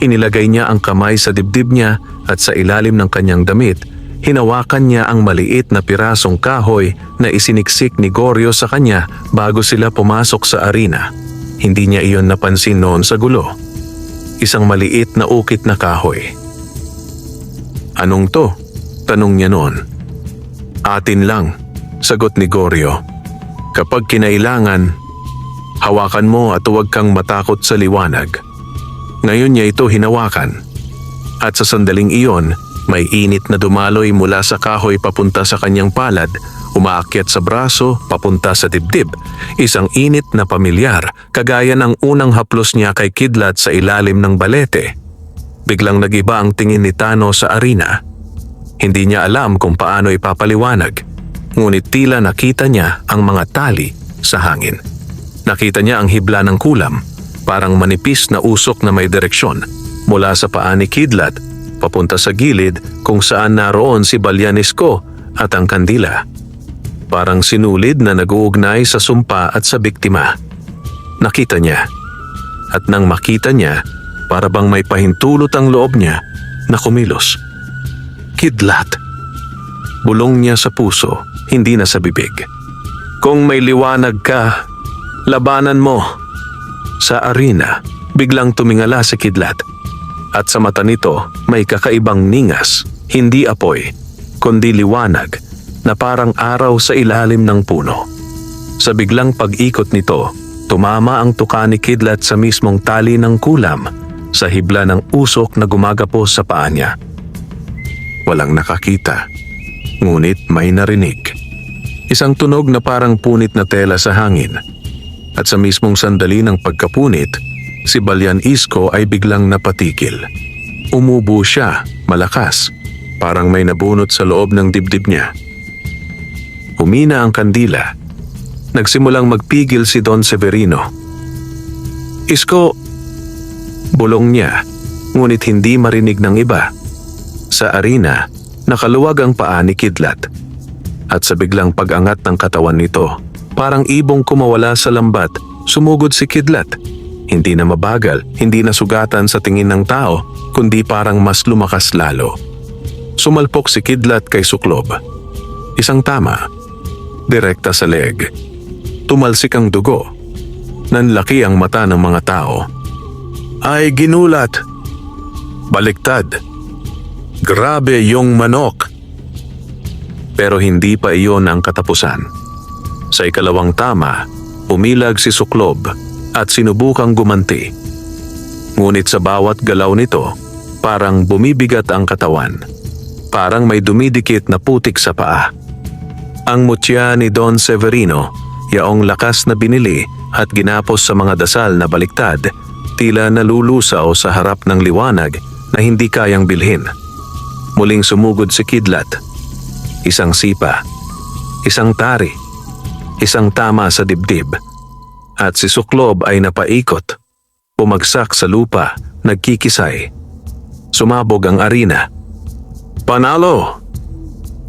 Inilagay niya ang kamay sa dibdib niya at sa ilalim ng kanyang damit, hinawakan niya ang maliit na pirasong kahoy na isiniksik ni Goryo sa kanya bago sila pumasok sa arena. Hindi niya iyon napansin noon sa gulo. Isang maliit na ukit na kahoy. "Anong to?" tanong niya noon. "Atin lang," sagot ni Goryo. "Kapag kinailangan, hawakan mo at huwag kang matakot sa liwanag." Ngayon niya ito hinawakan. At sa sandaling iyon, may init na dumaloy mula sa kahoy papunta sa kanyang palad, umaakyat sa braso papunta sa dibdib. Isang init na pamilyar, kagaya ng unang haplos niya kay Kidlat sa ilalim ng balete. Biglang nagiba ang tingin ni Tano sa arena. Hindi niya alam kung paano ipapaliwanag, ngunit tila nakita niya ang mga tali sa hangin. Nakita niya ang hibla ng kulam, parang manipis na usok na may direksyon, mula sa paa ni Kidlat papunta sa gilid kung saan naroon si Balyan Isko at ang kandila. Parang sinulid na nag-uugnay sa sumpa at sa biktima. Nakita niya. At nang makita niya, para bang may pahintulot ang loob niya na kumilos. "Kidlat!" Bulong niya sa puso, hindi na sa bibig. "Kung may liwanag ka, labanan mo." Sa arena, biglang tumingala si Kidlat. At sa mata nito, may kakaibang ningas, hindi apoy, kundi liwanag na parang araw sa ilalim ng puno. Sa biglang pag-ikot nito, tumama ang tuka ni Kidlat sa mismong tali ng kulam, sa hibla ng usok na gumagapos sa paa niya. Walang nakakita, ngunit may narinig. Isang tunog na parang punit na tela sa hangin. At sa mismong sandali ng pagkapunit, si Balyan Isko ay biglang napatigil. Umubo siya, malakas, parang may nabunot sa loob ng dibdib niya. Humina ang kandila. Nagsimulang magpigil si Don Severino. "Isko!" bulong niya, ngunit hindi marinig ng iba. Sa arena, nakaluwag ang paa ni Kidlat. At sa biglang pag-angat ng katawan nito, parang ibong kumawala sa lambat, sumugod si Kidlat. Hindi na mabagal, hindi na sugatan sa tingin ng tao, kundi parang mas lumakas lalo. Sumalpok si Kidlat kay Suklob. Isang tama, direkta sa leg. Tumalsik ang dugo. Nanlaki ang mata ng mga tao. Ay ginulat! Baliktad! Grabe yung manok! Pero hindi pa iyon ang katapusan. Sa ikalawang tama, umilag si Suklob at sinubukang gumanti. Ngunit sa bawat galaw nito, parang bumibigat ang katawan. Parang may dumidikit na putik sa paa. Ang mutya ni Don Severino, yaong lakas na binili at ginapos sa mga dasal na baliktad, tila nalulusaw sa harap ng liwanag na hindi kayang bilhin. Muling sumugod si Kidlat. Isang sipa, isang tari, isang tama sa dibdib. At si Suklob ay napaikot, pumagsak sa lupa, nagkikisay. Sumabog ang arena. Panalo!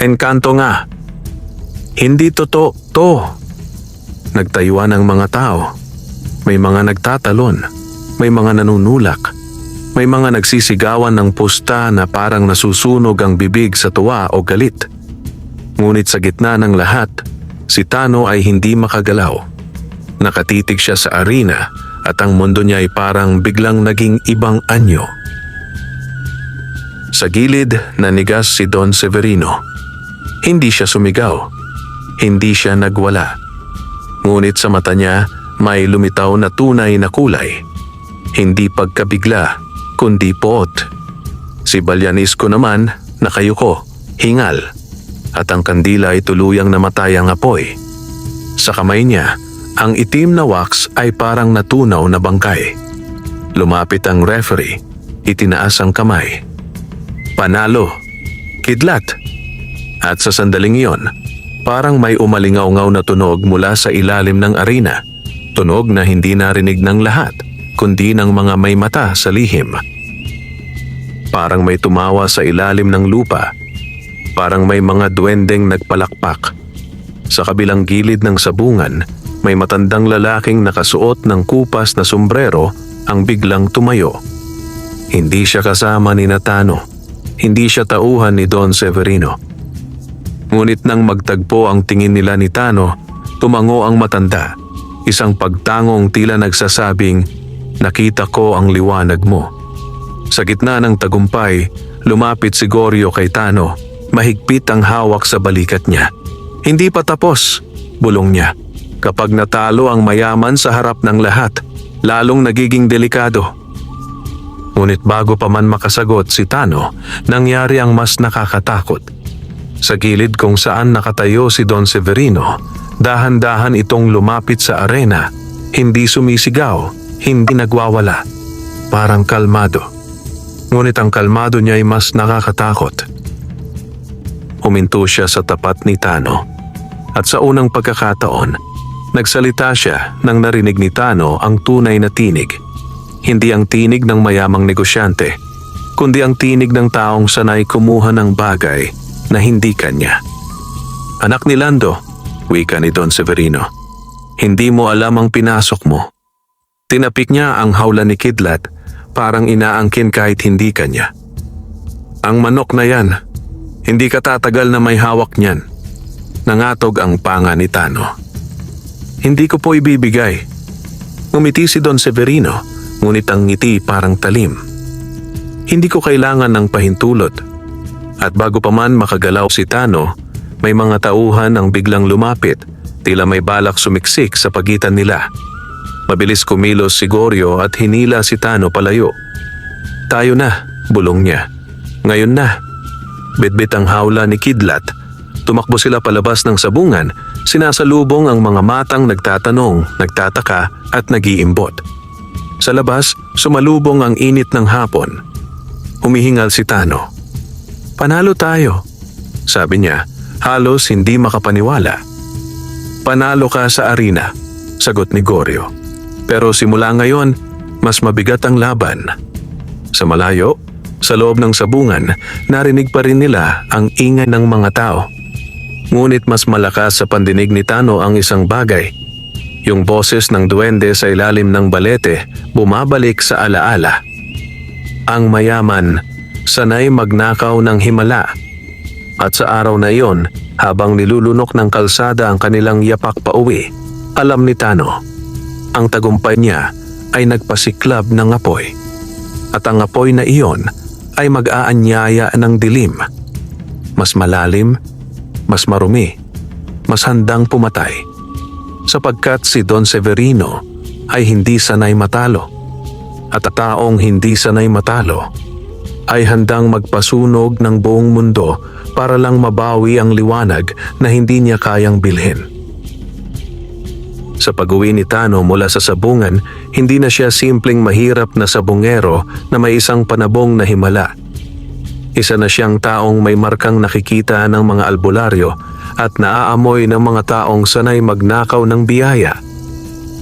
Enkanto nga! Hindi totoo to! Nagtayuan ang mga tao. May mga nagtatalon, may mga nanunulak, may mga nagsisigawan ng pusta na parang nasusunog ang bibig sa tuwa o galit. Ngunit sa gitna ng lahat, si Tano ay hindi makagalaw. Nakatitig siya sa arena at ang mundo niya ay parang biglang naging ibang anyo. Sa gilid, nanigas si Don Severino. Hindi siya sumigaw. Hindi siya nagwala. Ngunit sa mata niya, may lumitaw na tunay na kulay. Hindi pagkabigla, kundi poot. Si Balyanisco naman, nakayuko, hingal. At ang kandila ay tuluyang namatay ang apoy. Sa kamay niya, ang itim na wax ay parang natunaw na bangkay. Lumapit ang referee, itinaas ang kamay. Panalo, Kidlat. At sa sandaling iyon, parang may umalingaw-ngaw na tunog mula sa ilalim ng arena. Tunog na hindi narinig ng lahat, kundi ng mga may mata sa lihim. Parang may tumawa sa ilalim ng lupa. Parang may mga duwendeng nagpalakpak. Sa kabilang gilid ng sabungan, may matandang lalaking nakasuot ng kupas na sombrero ang biglang tumayo. Hindi siya kasama ni Tano. Hindi siya tauhan ni Don Severino. Ngunit nang magtagpo ang tingin nila ni Tano, tumango ang matanda. Isang pagtangong tila nagsasabing, "Nakita ko ang liwanag mo." Sa gitna ng tagumpay, lumapit si Goryo kay Tano. Mahigpit ang hawak sa balikat niya. "Hindi pa tapos," bulong niya. "Kapag natalo ang mayaman sa harap ng lahat, lalong nagiging delikado." Ngunit bago pa man makasagot si Tano, nangyari ang mas nakakatakot. Sa gilid kung saan nakatayo si Don Severino, dahan-dahan itong lumapit sa arena. Hindi sumisigaw, hindi nagwawala. Parang kalmado. Ngunit ang kalmado niya ay mas nakakatakot. Huminto siya sa tapat ni Tano. At sa unang pagkakataon, nagsalita siya nang narinig ni Tano ang tunay na tinig. Hindi ang tinig ng mayamang negosyante, kundi ang tinig ng taong sanay kumuha ng bagay na hindi kanya. "Anak ni Lando," wika ni Don Severino, "hindi mo alam ang pinasok mo." Tinapik niya ang hawla ni Kidlat, parang inaangkin kahit hindi kanya. "Ang manok na yan, hindi ka tatagal na may hawak niyan." Nangatog ang panga ni Tano. "Hindi ko po ibibigay." Ngumiti si Don Severino, ngunit ang ngiti parang talim. "Hindi ko kailangan ng pahintulot." At bago pa man makagalaw si Tano, may mga tauhan ang biglang lumapit, tila may balak sumiksik sa pagitan nila. Mabilis kumilos si Goryo at hinila si Tano palayo. "Tayo na," bulong niya. "Ngayon na." Bitbit ang hawla ni Kidlat. Tumakbo sila palabas ng sabungan, sinasalubong ang mga matang nagtatanong, nagtataka at nag-iimbot. Sa labas, sumalubong ang init ng hapon. Humihingal si Tano. "Panalo tayo," sabi niya, halos hindi makapaniwala. "Panalo ka sa arena," sagot ni Goryo. "Pero simula ngayon, mas mabigat ang laban." Sa malayo, Sa loob ng sabungan, narinig pa rin nila ang ingay ng mga tao. Ngunit mas malakas sa pandinig ni Tano ang isang bagay. Yung boses ng duwende sa ilalim ng balete bumabalik sa alaala. Ang mayaman, sanay magnakaw ng himala. At sa araw na iyon, habang nilulunok ng kalsada ang kanilang yapak pauwi, alam ni Tano, ang tagumpay niya ay nagpasiklab ng apoy. At ang apoy na iyon ay mag-aanyaya ng dilim. Mas malalim, mas marumi, mas handang pumatay. Sapagkat si Don Severino ay hindi sanay matalo. At ang taong hindi sanay matalo ay handang magpasunog ng buong mundo para lang mabawi ang liwanag na hindi niya kayang bilhin. Sa pag-uwi ni Tano mula sa sabungan, hindi na siya simpleng mahirap na sabungero na may isang panabong na himala. Isa na siyang taong may markang nakikita ng mga albularyo at naaamoy ng mga taong sanay magnakaw ng biyaya.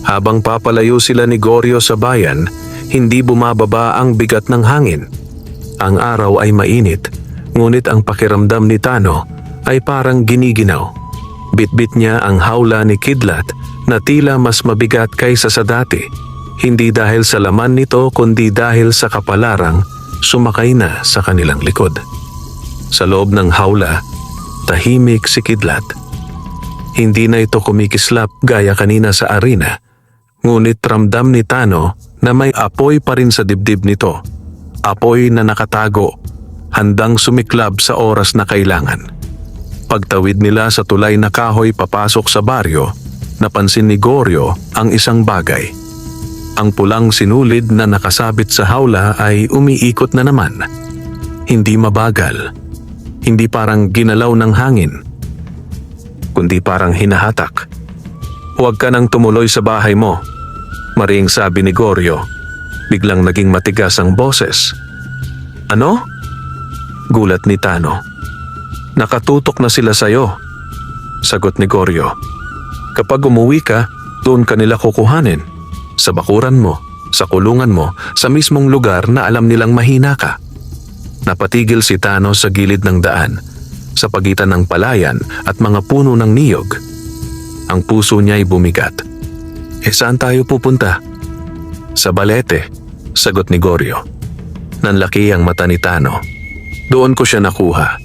Habang papalayo sila ni Goryo sa bayan, hindi bumababa ang bigat ng hangin. Ang araw ay mainit, ngunit ang pakiramdam ni Tano ay parang giniginaw. Bitbit niya ang hawla ni Kidlat na tila mas mabigat kaysa sa dati. Hindi dahil sa laman nito kundi dahil sa kapalarang sumakay na sa kanilang likod. Sa loob ng hawla, tahimik si Kidlat. Hindi na ito kumikislap gaya kanina sa arena, ngunit ramdam ni Tano na may apoy pa rin sa dibdib nito. Apoy na nakatago, handang sumiklab sa oras na kailangan. Pagtawid nila sa tulay na kahoy papasok sa baryo, napansin ni Goryo ang isang bagay. Ang pulang sinulid na nakasabit sa hawla ay umiikot na naman. Hindi mabagal, hindi parang ginalaw ng hangin, kundi parang hinahatak. "Huwag ka nang tumuloy sa bahay mo," maring sabi ni Goryo. Biglang naging matigas ang boses. "Ano?" gulat ni Tano. "Nakatutok na sila sa'yo," sagot ni Goryo. "Kapag umuwi ka, doon ka nila kukuhanin. Sa bakuran mo, sa kulungan mo, sa mismong lugar na alam nilang mahina ka." Napatigil si Tano sa gilid ng daan, sa pagitan ng palayan at mga puno ng niyog. Ang puso niya ay bumigat. Saan tayo pupunta?" "Sa balete," sagot ni Goryo. Nanlaki ang mata ni Tano. "Doon ko siya nakuha.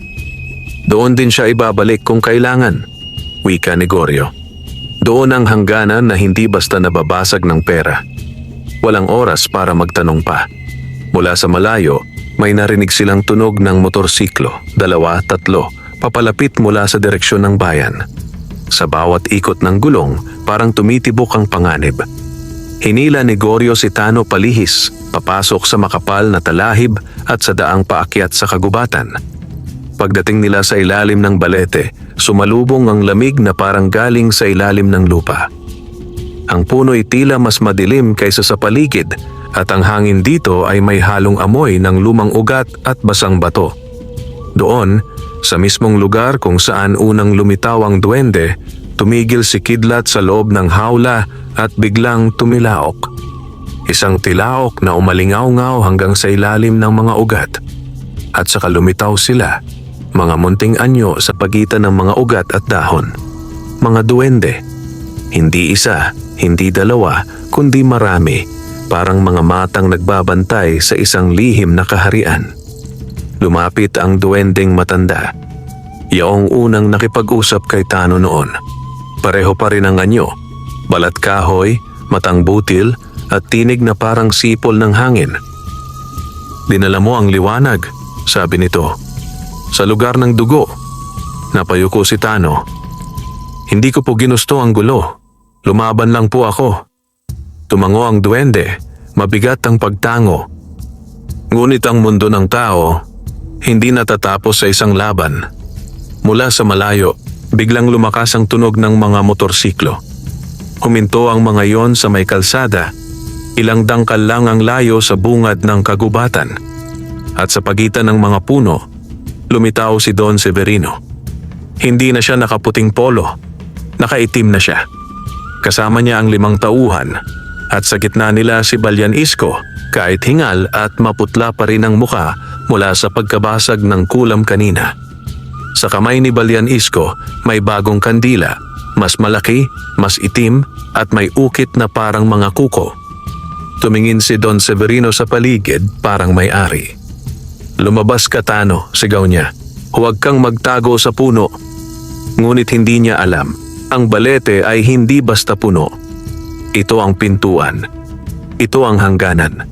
Doon din siya ibabalik kung kailangan," wika ni Goryo. Doon ang hangganan na hindi basta nababasag ng pera. Walang oras para magtanong pa. Mula sa malayo, may narinig silang tunog ng motorsiklo, 2, 3, papalapit mula sa direksyon ng bayan. Sa bawat ikot ng gulong, parang tumitibok ang panganib. Hinila ni Goryo si Tano palihis, papasok sa makapal na talahib at sa daang paakyat sa kagubatan. Pagdating nila sa ilalim ng balete, sumalubong ang lamig na parang galing sa ilalim ng lupa. Ang puno'y tila mas madilim kaysa sa paligid at ang hangin dito ay may halong amoy ng lumang ugat at basang bato. Doon, sa mismong lugar kung saan unang lumitaw ang duwende, tumigil si Kidlat sa loob ng hawla at biglang tumilaok. Isang tilaok na umalingaw-ngaw hanggang sa ilalim ng mga ugat. At saka lumitaw sila, mga munting anyo sa pagitan ng mga ugat at dahon. Mga duwende. Hindi isa, hindi dalawa, kundi marami, parang mga matang nagbabantay sa isang lihim na kaharian. Lumapit ang duwendeng matanda. Yaong unang nakipag-usap kay Tano noon. Pareho pa rin ang anyo, balat kahoy, matang butil, at tinig na parang sipol ng hangin. "Dinala mo ang liwanag," sabi nito. "Sa lugar ng dugo." Napayuko si Tano. "Hindi ko po ginusto ang gulo. Lumaban lang po ako." Tumango ang duwende, mabigat ang pagtango. Ngunit ang mundo ng tao, hindi natatapos sa isang laban. Mula sa malayo, biglang lumakas ang tunog ng mga motorsiklo. Huminto ang mga iyon sa may kalsada. Ilang dangkal lang ang layo sa bungad ng kagubatan. At sa pagitan ng mga puno, lumitaw si Don Severino. Hindi na siya nakaputing polo, nakaitim na siya. Kasama niya ang 5 tauhan at sa gitna nila si Balyan Isko, kahit hingal at maputla pa rin ang muka, mula sa pagkabasag ng kulam kanina. Sa kamay ni Balyan Isko may bagong kandila, mas malaki, mas itim at may ukit na parang mga kuko. Tumingin si Don Severino sa paligid parang may-ari. "Lumabas ka, Tano," sigaw niya. "Huwag kang magtago sa puno." Ngunit hindi niya alam, ang balete ay hindi basta puno. Ito ang pintuan. Ito ang hangganan.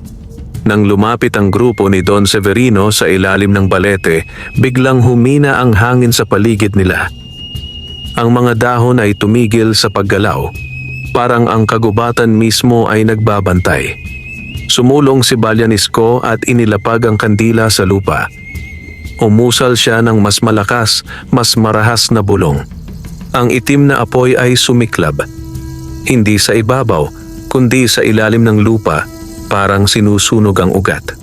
Nang lumapit ang grupo ni Don Severino sa ilalim ng balete, biglang humina ang hangin sa paligid nila. Ang mga dahon ay tumigil sa paggalaw, parang ang kagubatan mismo ay nagbabantay. Sumulong si Balyan Isko at inilapag ang kandila sa lupa. Umusal siya ng mas malakas, mas marahas na bulong. Ang itim na apoy ay sumiklab. Hindi sa ibabaw, kundi sa ilalim ng lupa, parang sinusunog ang ugat.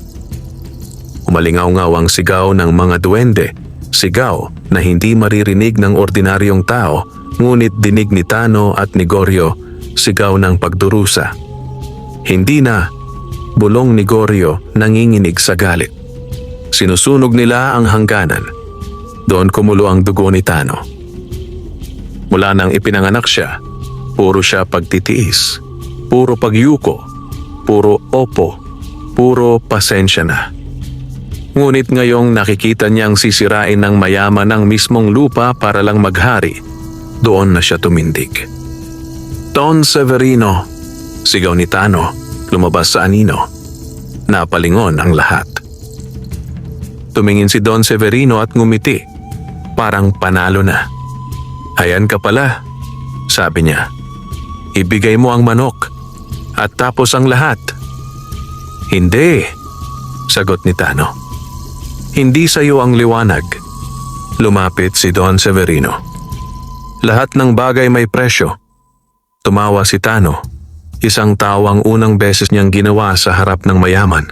Umalingaw-ngaw ang sigaw ng mga duwende, sigaw na hindi maririnig ng ordinaryong tao, ngunit dinig ni Tano at ni Goryo, sigaw ng pagdurusa. Hindi na, bulong ni Goryo nanginginig sa galit. Sinusunog nila ang hangganan. Doon kumulo ang dugo ni Tano. Mula nang ipinanganak siya, puro siya pagtitiis, puro pagyuko, puro opo, puro pasensya na. Ngunit ngayong nakikita niyang sisirain ng mayaman ang mismong lupa para lang maghari, doon na siya tumindig. "Don Severino," sigaw ni Tano, lumabas sa anino. Napalingon ang lahat. Tumingin si Don Severino at ngumiti, parang panalo na. "Ayan ka pala," sabi niya. "Ibigay mo ang manok at tapos ang lahat." "Hindi," sagot ni Tano. "Hindi sa iyo ang liwanag." Lumapit si Don Severino. "Lahat ng bagay may presyo." Tumawa si Tano, isang tawang unang beses niyang ginawa sa harap ng mayaman.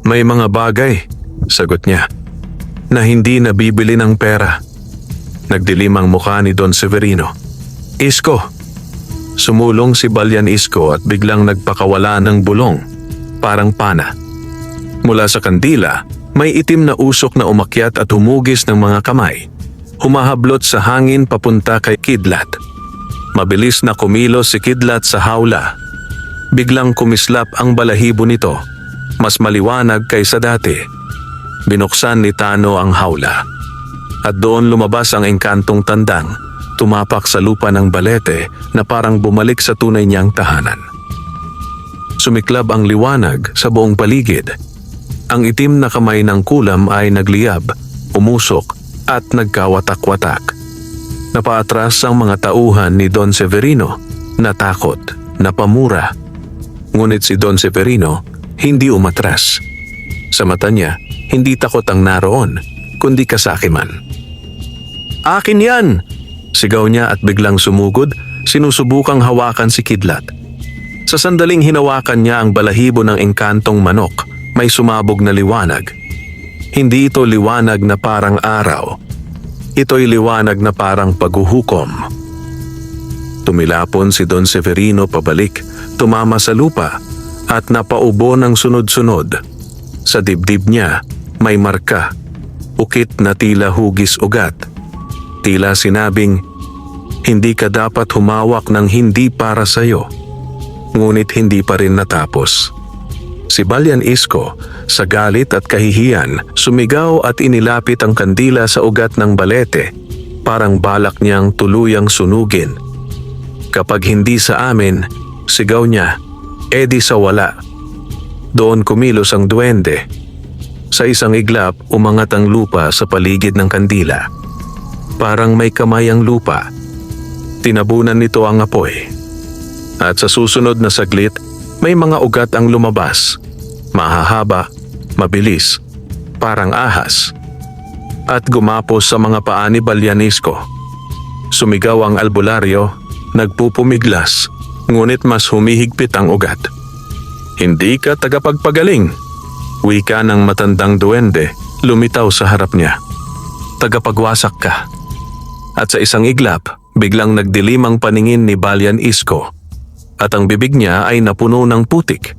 "May mga bagay," sagot niya, "na hindi nabibili ng pera." Nagdilim ang mukha ni Don Severino. "Isko!" Sumulong si Balyan Isko at biglang nagpakawala ng bulong, parang pana. Mula sa kandila, may itim na usok na umakyat at humugis ng mga kamay. Humahablot sa hangin papunta kay Kidlat. Mabilis na kumilos si Kidlat sa hawla. Biglang kumislap ang balahibo nito, mas maliwanag kaysa dati. Binuksan ni Tano ang hawla. At doon lumabas ang engkantong tandang, tumapak sa lupa ng balete na parang bumalik sa tunay niyang tahanan. Sumiklab ang liwanag sa buong paligid. Ang itim na kamay ng kulam ay nagliyab, umusok at nagkawatak-watak. Napaatras ang mga tauhan ni Don Severino, natakot, napamura. Ngunit si Don Severino hindi umatras. Sa mata niya, hindi takot ang naroon, kundi kasakiman. "Akin yan!" sigaw niya at biglang sumugod, sinusubukang hawakan si Kidlat. Sa sandaling hinawakan niya ang balahibo ng engkantong manok, may sumabog na liwanag. Hindi ito liwanag na parang araw. Ito'y liwanag na parang paghuhukom. Tumilapon si Don Severino pabalik, tumama sa lupa at napaubo ng sunod-sunod. Sa dibdib niya may marka, ukit na tila hugis ugat. Tila sinabing, "Hindi ka dapat humawak ng hindi para sa'yo." Ngunit hindi pa rin natapos. Si Balyan Isko, sa galit at kahihiyan, sumigaw at inilapit ang kandila sa ugat ng balete, parang balak niyang tuluyang sunugin. "Kapag hindi sa amin," sigaw niya, "edi sa wala." Doon kumilos ang duwende. Sa isang iglap, umangat ang lupa sa paligid ng kandila. Parang may kamay ang lupa. Tinabunan nito ang apoy. At sa susunod na saglit, may mga ugat ang lumabas. Mahahaba, mabilis, parang ahas. At gumapos sa mga paa ni Balyan Isko. Sumigaw ang albularyo, nagpupumiglas, ngunit mas humihigpit ang ugat. "Hindi ka tagapagpagaling," wika ng matandang duwende, lumitaw sa harap niya. "Tagapagwasak ka." At sa isang iglap, biglang nagdilim ang paningin ni Balyan Isko at ang bibig niya ay napuno ng putik.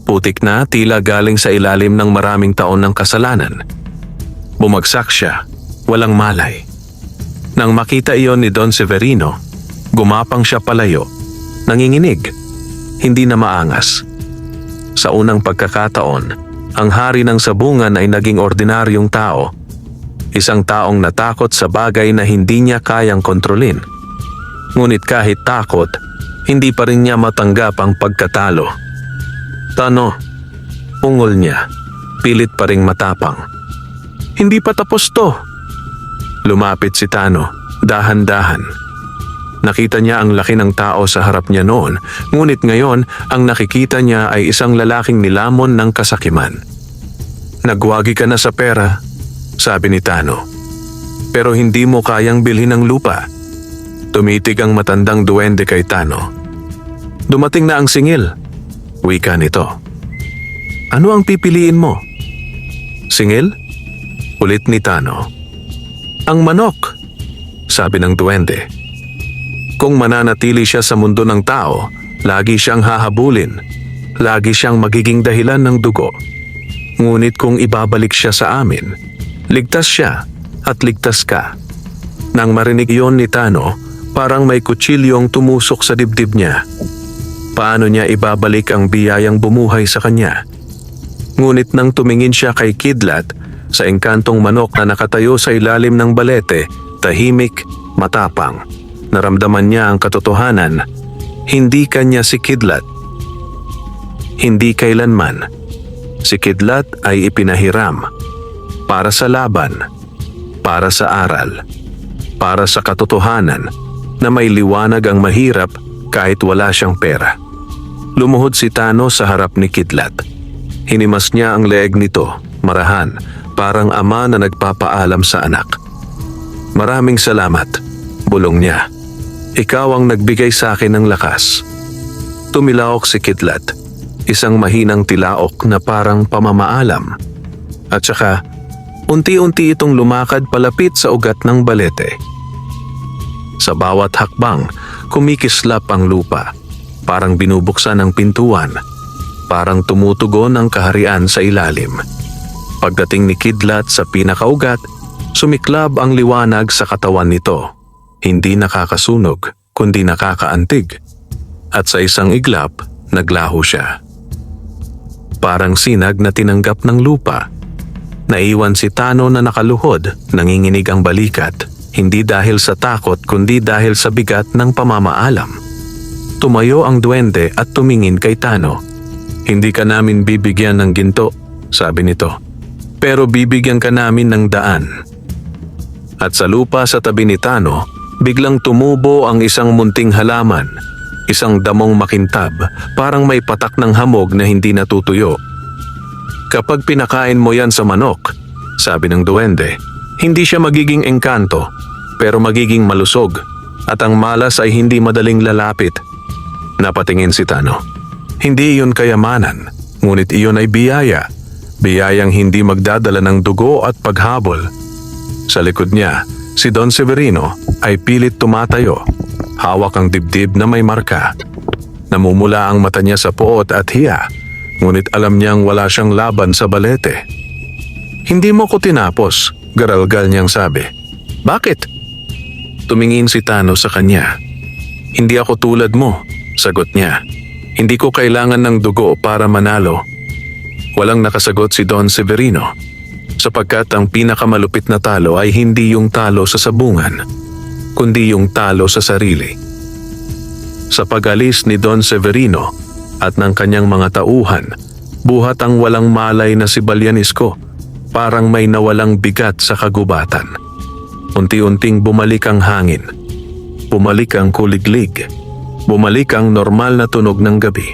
Putik na, tila galing sa ilalim ng maraming taon ng kasalanan. Bumagsak siya, walang malay. Nang makita iyon ni Don Severino, gumapang siya palayo, nanginginig, hindi na maangas. Sa unang pagkakataon, ang hari ng sabungan ay naging ordinaryong tao. Isang taong natakot sa bagay na hindi niya kayang kontrolin. Ngunit kahit takot, hindi pa rin niya matanggap ang pagkatalo. Tano, ungol niya, pilit pa ring matapang. Hindi pa tapos to. Lumapit si Tano, dahan-dahan. Nakita niya ang laki ng tao sa harap niya noon, ngunit ngayon ang nakikita niya ay isang lalaking nilamon ng kasakiman. Nagwagi ka na sa pera, sabi ni Tano. Pero hindi mo kayang bilhin ang lupa. Tumitig ang matandang duwende kay Tano. Dumating na ang singil, wika nito. Ano ang pipiliin mo? Singil? Ulit ni Tano. Ang manok, sabi ng duwende. Kung mananatili siya sa mundo ng tao, lagi siyang hahabulin. Lagi siyang magiging dahilan ng dugo. Ngunit kung ibabalik siya sa amin, ligtas siya at ligtas ka. Nang marinig iyon ni Tano, parang may kutsilyong tumusok sa dibdib niya. Paano niya ibabalik ang biyayang bumuhay sa kanya? Ngunit nang tumingin siya kay Kidlat, sa engkantong manok na nakatayo sa ilalim ng balete, tahimik, matapang, naramdaman niya ang katotohanan. Hindi kanya si Kidlat. Hindi kailanman. Si Kidlat ay ipinahiram para sa laban, para sa aral, para sa katotohanan na may liwanag ang mahirap kahit wala siyang pera. Lumuhod si Tano sa harap ni Kidlat. Hinimas niya ang leeg nito, marahan, parang ama na nagpapaalam sa anak. Maraming salamat, bulong niya. Ikaw ang nagbigay sa akin ng lakas. Tumilaok si Kidlat, isang mahinang tilaok na parang pamamaalam. At saka, unti-unti itong lumakad palapit sa ugat ng balete. Sa bawat hakbang, kumikislap ang lupa. Parang binubuksan ang pintuan. Parang tumutugon ang kaharian sa ilalim. Pagdating ni Kidlat sa pinakaugat, sumiklab ang liwanag sa katawan nito. Hindi nakakasunog, kundi nakakaantig. At sa isang iglap, naglaho siya. Parang sinag na tinanggap ng lupa. Naiwan si Tano na nakaluhod, nanginginig ang balikat. Hindi dahil sa takot kundi dahil sa bigat ng pamamaalam. Tumayo ang duwende at tumingin kay Tano. Hindi ka namin bibigyan ng ginto, sabi nito. Pero bibigyan ka namin ng daan. At sa lupa sa tabi ni Tano, biglang tumubo ang isang munting halaman. Isang damong makintab, parang may patak ng hamog na hindi natutuyo. Kapag pinakain mo yan sa manok, sabi ng duwende, hindi siya magiging engkanto, pero magiging malusog, at ang malas ay hindi madaling lalapit. Napatingin si Tano. Hindi iyon kayamanan, ngunit iyon ay biyaya. Biyayang hindi magdadala ng dugo at paghabol. Sa likod niya, si Don Severino ay pilit tumatayo. Hawak ang dibdib na may marka. Namumula ang mata niya sa puot at hiya, ngunit alam niyang wala siyang laban sa balete. Hindi mo ko tinapos, garalgal niyang sabi. Bakit? Tumingin si Tano sa kanya. Hindi ako tulad mo, sagot niya. Hindi ko kailangan ng dugo para manalo. Walang nakasagot si Don Severino, sapagkat ang pinakamalupit na talo ay hindi yung talo sa sabungan, kundi yung talo sa sarili. Sa pag-alis ni Don Severino at ng kanyang mga tauhan, buhat ang walang malay na si Balyanisco, parang may nawalang bigat sa kagubatan. Unti-unting bumalik ang hangin, bumalik ang kuliglig, bumalik ang normal na tunog ng gabi.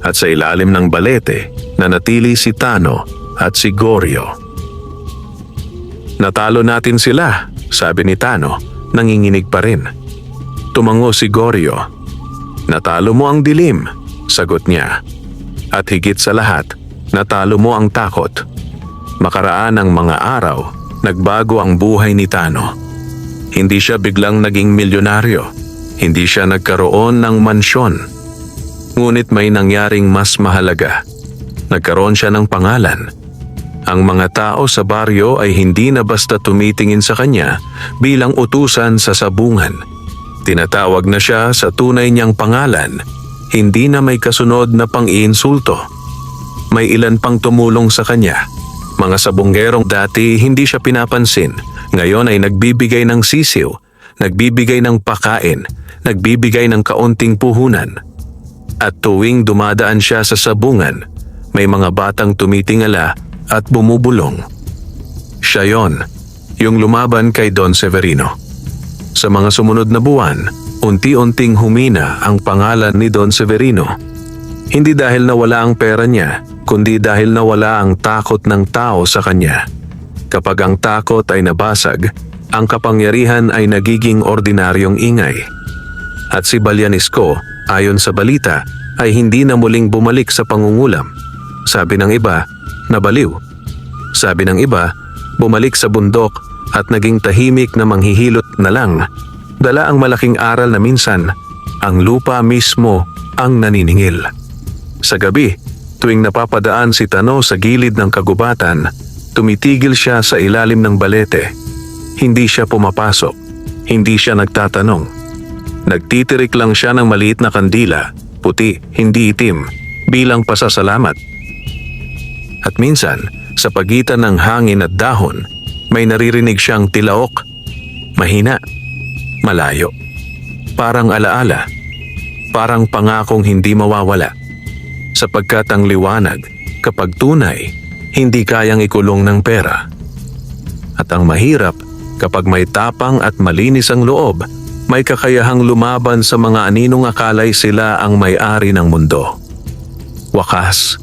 At sa ilalim ng balete, nanatili si Tano at si Goryo. Natalo natin sila, sabi ni Tano, nanginginig pa rin. Tumango si Goryo. Natalo mo ang dilim, sagot niya. At higit sa lahat, natalo mo ang takot. Makaraan ang mga araw, nagbago ang buhay ni Tano. Hindi siya biglang naging milyonaryo. Hindi siya nagkaroon ng mansyon. Ngunit may nangyaring mas mahalaga. Nagkaroon siya ng pangalan. Ang mga tao sa baryo ay hindi na basta tumitingin sa kanya bilang utusan sa sabungan. Tinatawag na siya sa tunay niyang pangalan, hindi na may kasunod na pang-iinsulto. May ilan pang tumulong sa kanya. Mga sabunggerong dati hindi siya pinapansin, ngayon ay nagbibigay ng sisiw, nagbibigay ng pakain, nagbibigay ng kaunting puhunan. At tuwing dumadaan siya sa sabungan, may mga batang tumitingala at bumubulong. Siya yon, yung lumaban kay Don Severino. Sa mga sumunod na buwan, unti-unting humina ang pangalan ni Don Severino. Hindi dahil nawala ang pera niya, kundi dahil nawala ang takot ng tao sa kanya. Kapag ang takot ay nabasag, ang kapangyarihan ay nagiging ordinaryong ingay. At si Balyanisco, ayon sa balita, ay hindi na muling bumalik sa pangungulam. Sabi ng iba, nabaliw. Sabi ng iba, bumalik sa bundok at naging tahimik na manghihilot na lang. Dala ang malaking aral na minsan, ang lupa mismo ang naniningil. Sa gabi, tuwing napapadaan si Tano sa gilid ng kagubatan, tumitigil siya sa ilalim ng balete. Hindi siya pumapasok, hindi siya nagtatanong. Nagtitirik lang siya ng maliit na kandila, puti, hindi itim, bilang pasasalamat. At minsan, sa pagitan ng hangin at dahon, may naririnig siyang tilaok, mahina, malayo. Parang alaala, parang pangakong hindi mawawala. Sapagkat ang liwanag, kapag tunay, hindi kayang ikulong ng pera. At ang mahirap, kapag may tapang at malinis ang loob, may kakayahang lumaban sa mga aninong akalay sila ang may-ari ng mundo. Wakas,